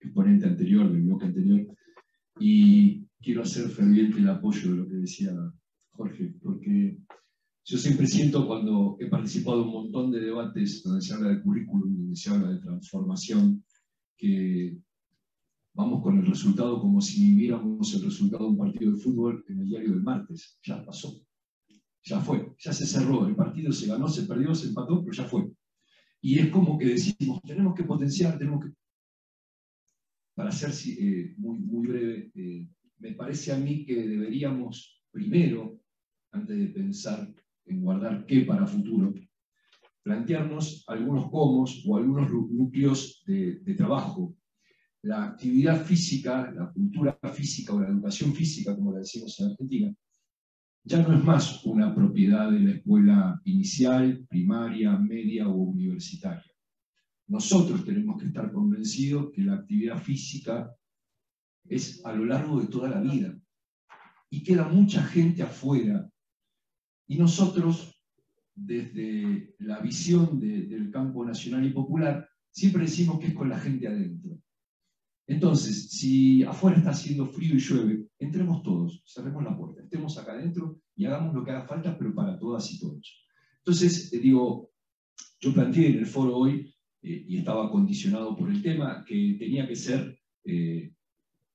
exponente anterior, del bloque anterior, y quiero hacer ferviente el apoyo de lo que decía Jorge, porque yo siempre siento, cuando he participado en un montón de debates donde se habla de currículum, donde se habla de transformación, que vamos con el resultado como si viéramos el resultado de un partido de fútbol en el diario del martes. Ya pasó, ya fue, ya se cerró, el partido se ganó, se perdió, se empató, pero ya fue. Y es como que decimos, tenemos que potenciar, Para ser muy breve, me parece a mí que deberíamos primero, antes de pensar en guardar qué para futuro, plantearnos algunos cómo o algunos núcleos de trabajo. La actividad física, la cultura física o la educación física, como la decimos en Argentina, ya no es más una propiedad de la escuela inicial, primaria, media o universitaria. Nosotros tenemos que estar convencidos que la actividad física es a lo largo de toda la vida. Y queda mucha gente afuera. Y nosotros, desde la visión del campo nacional y popular, siempre decimos que es con la gente adentro. Entonces, si afuera está haciendo frío y llueve, entremos todos, cerremos la puerta, estemos acá adentro y hagamos lo que haga falta, pero para todas y todos. Entonces, yo planteé en el foro hoy, y estaba condicionado por el tema, que tenía que ser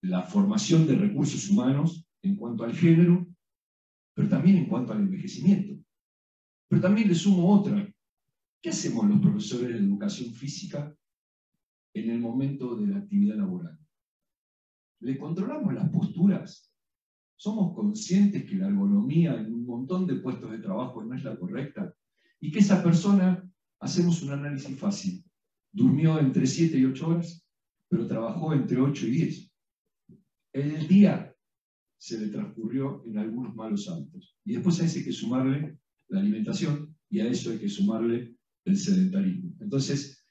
la formación de recursos humanos en cuanto al género, pero también en cuanto al envejecimiento. Pero también le sumo otra. ¿Qué hacemos los profesores de educación física en el momento de la actividad laboral? ¿Le controlamos las posturas? ¿Somos conscientes que la ergonomía en un montón de puestos de trabajo no es la correcta? y que esa persona, hacemos un análisis fácil, durmió entre 7 y 8 horas, pero trabajó entre 8 y 10. El día se le transcurrió en algunos malos hábitos. Y después a eso hay que sumarle la alimentación y a eso hay que sumarle el sedentarismo. Entonces,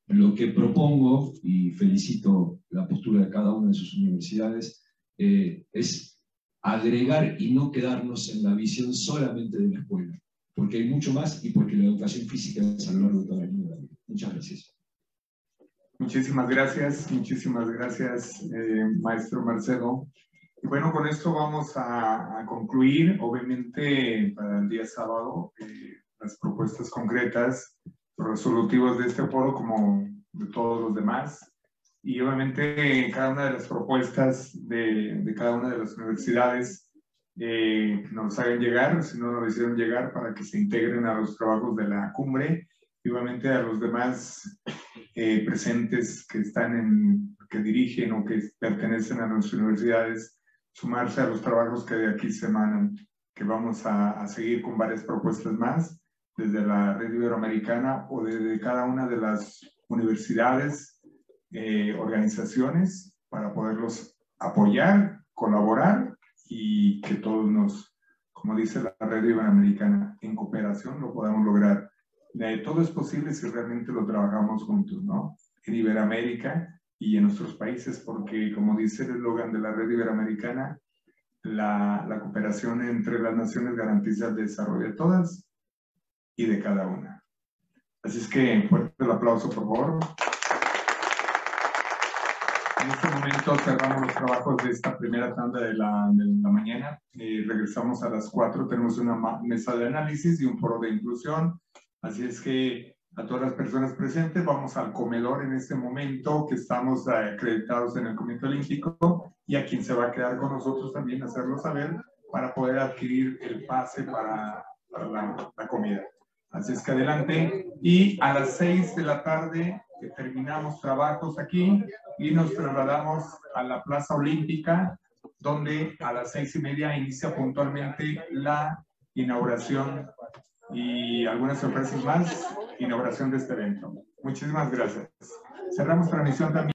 lo que propongo, y felicito la postura de cada una de sus universidades, es agregar y no quedarnos en la visión solamente de la escuela, porque hay mucho más y porque la educación física es a lo largo de toda la vida. Muchas gracias. Muchísimas gracias, maestro Marcelo. Y bueno, con esto vamos a concluir. Obviamente, para el día sábado, las propuestas concretas, los resolutivos de este foro, como de todos los demás. Y obviamente, cada una de las propuestas de cada una de las universidades nos hagan llegar, si no nos hicieron llegar, para que se integren a los trabajos de la cumbre. Y obviamente a los demás presentes que que dirigen o que pertenecen a nuestras universidades, sumarse a los trabajos que de aquí se emanan, que vamos a seguir con varias propuestas más, desde la Red Iberoamericana o desde cada una de las universidades, organizaciones, para poderlos apoyar, colaborar y que todos nos, como dice la Red Iberoamericana, en cooperación lo podamos lograr. Todo es posible si realmente lo trabajamos juntos, ¿no? En Iberoamérica y en nuestros países, porque como dice el eslogan de la Red Iberoamericana, la cooperación entre las naciones garantiza el desarrollo de todas y de cada una. Así es que fuerte el aplauso, por favor. En este momento cerramos los trabajos de esta primera tanda de la mañana. Regresamos a las 4, tenemos una mesa de análisis y un foro de inclusión. Así es que a todas las personas presentes vamos al comedor en este momento, que estamos acreditados en el Comité Olímpico, y a quien se va a quedar con nosotros también hacerlo saber para poder adquirir el pase para la comida. Así es que adelante, y a las 6 de la tarde terminamos trabajos aquí y nos trasladamos a la Plaza Olímpica, donde a las 6:30 inicia puntualmente la inauguración y algunas sorpresas más, inauguración de este evento. Muchísimas gracias. Cerramos transmisión también.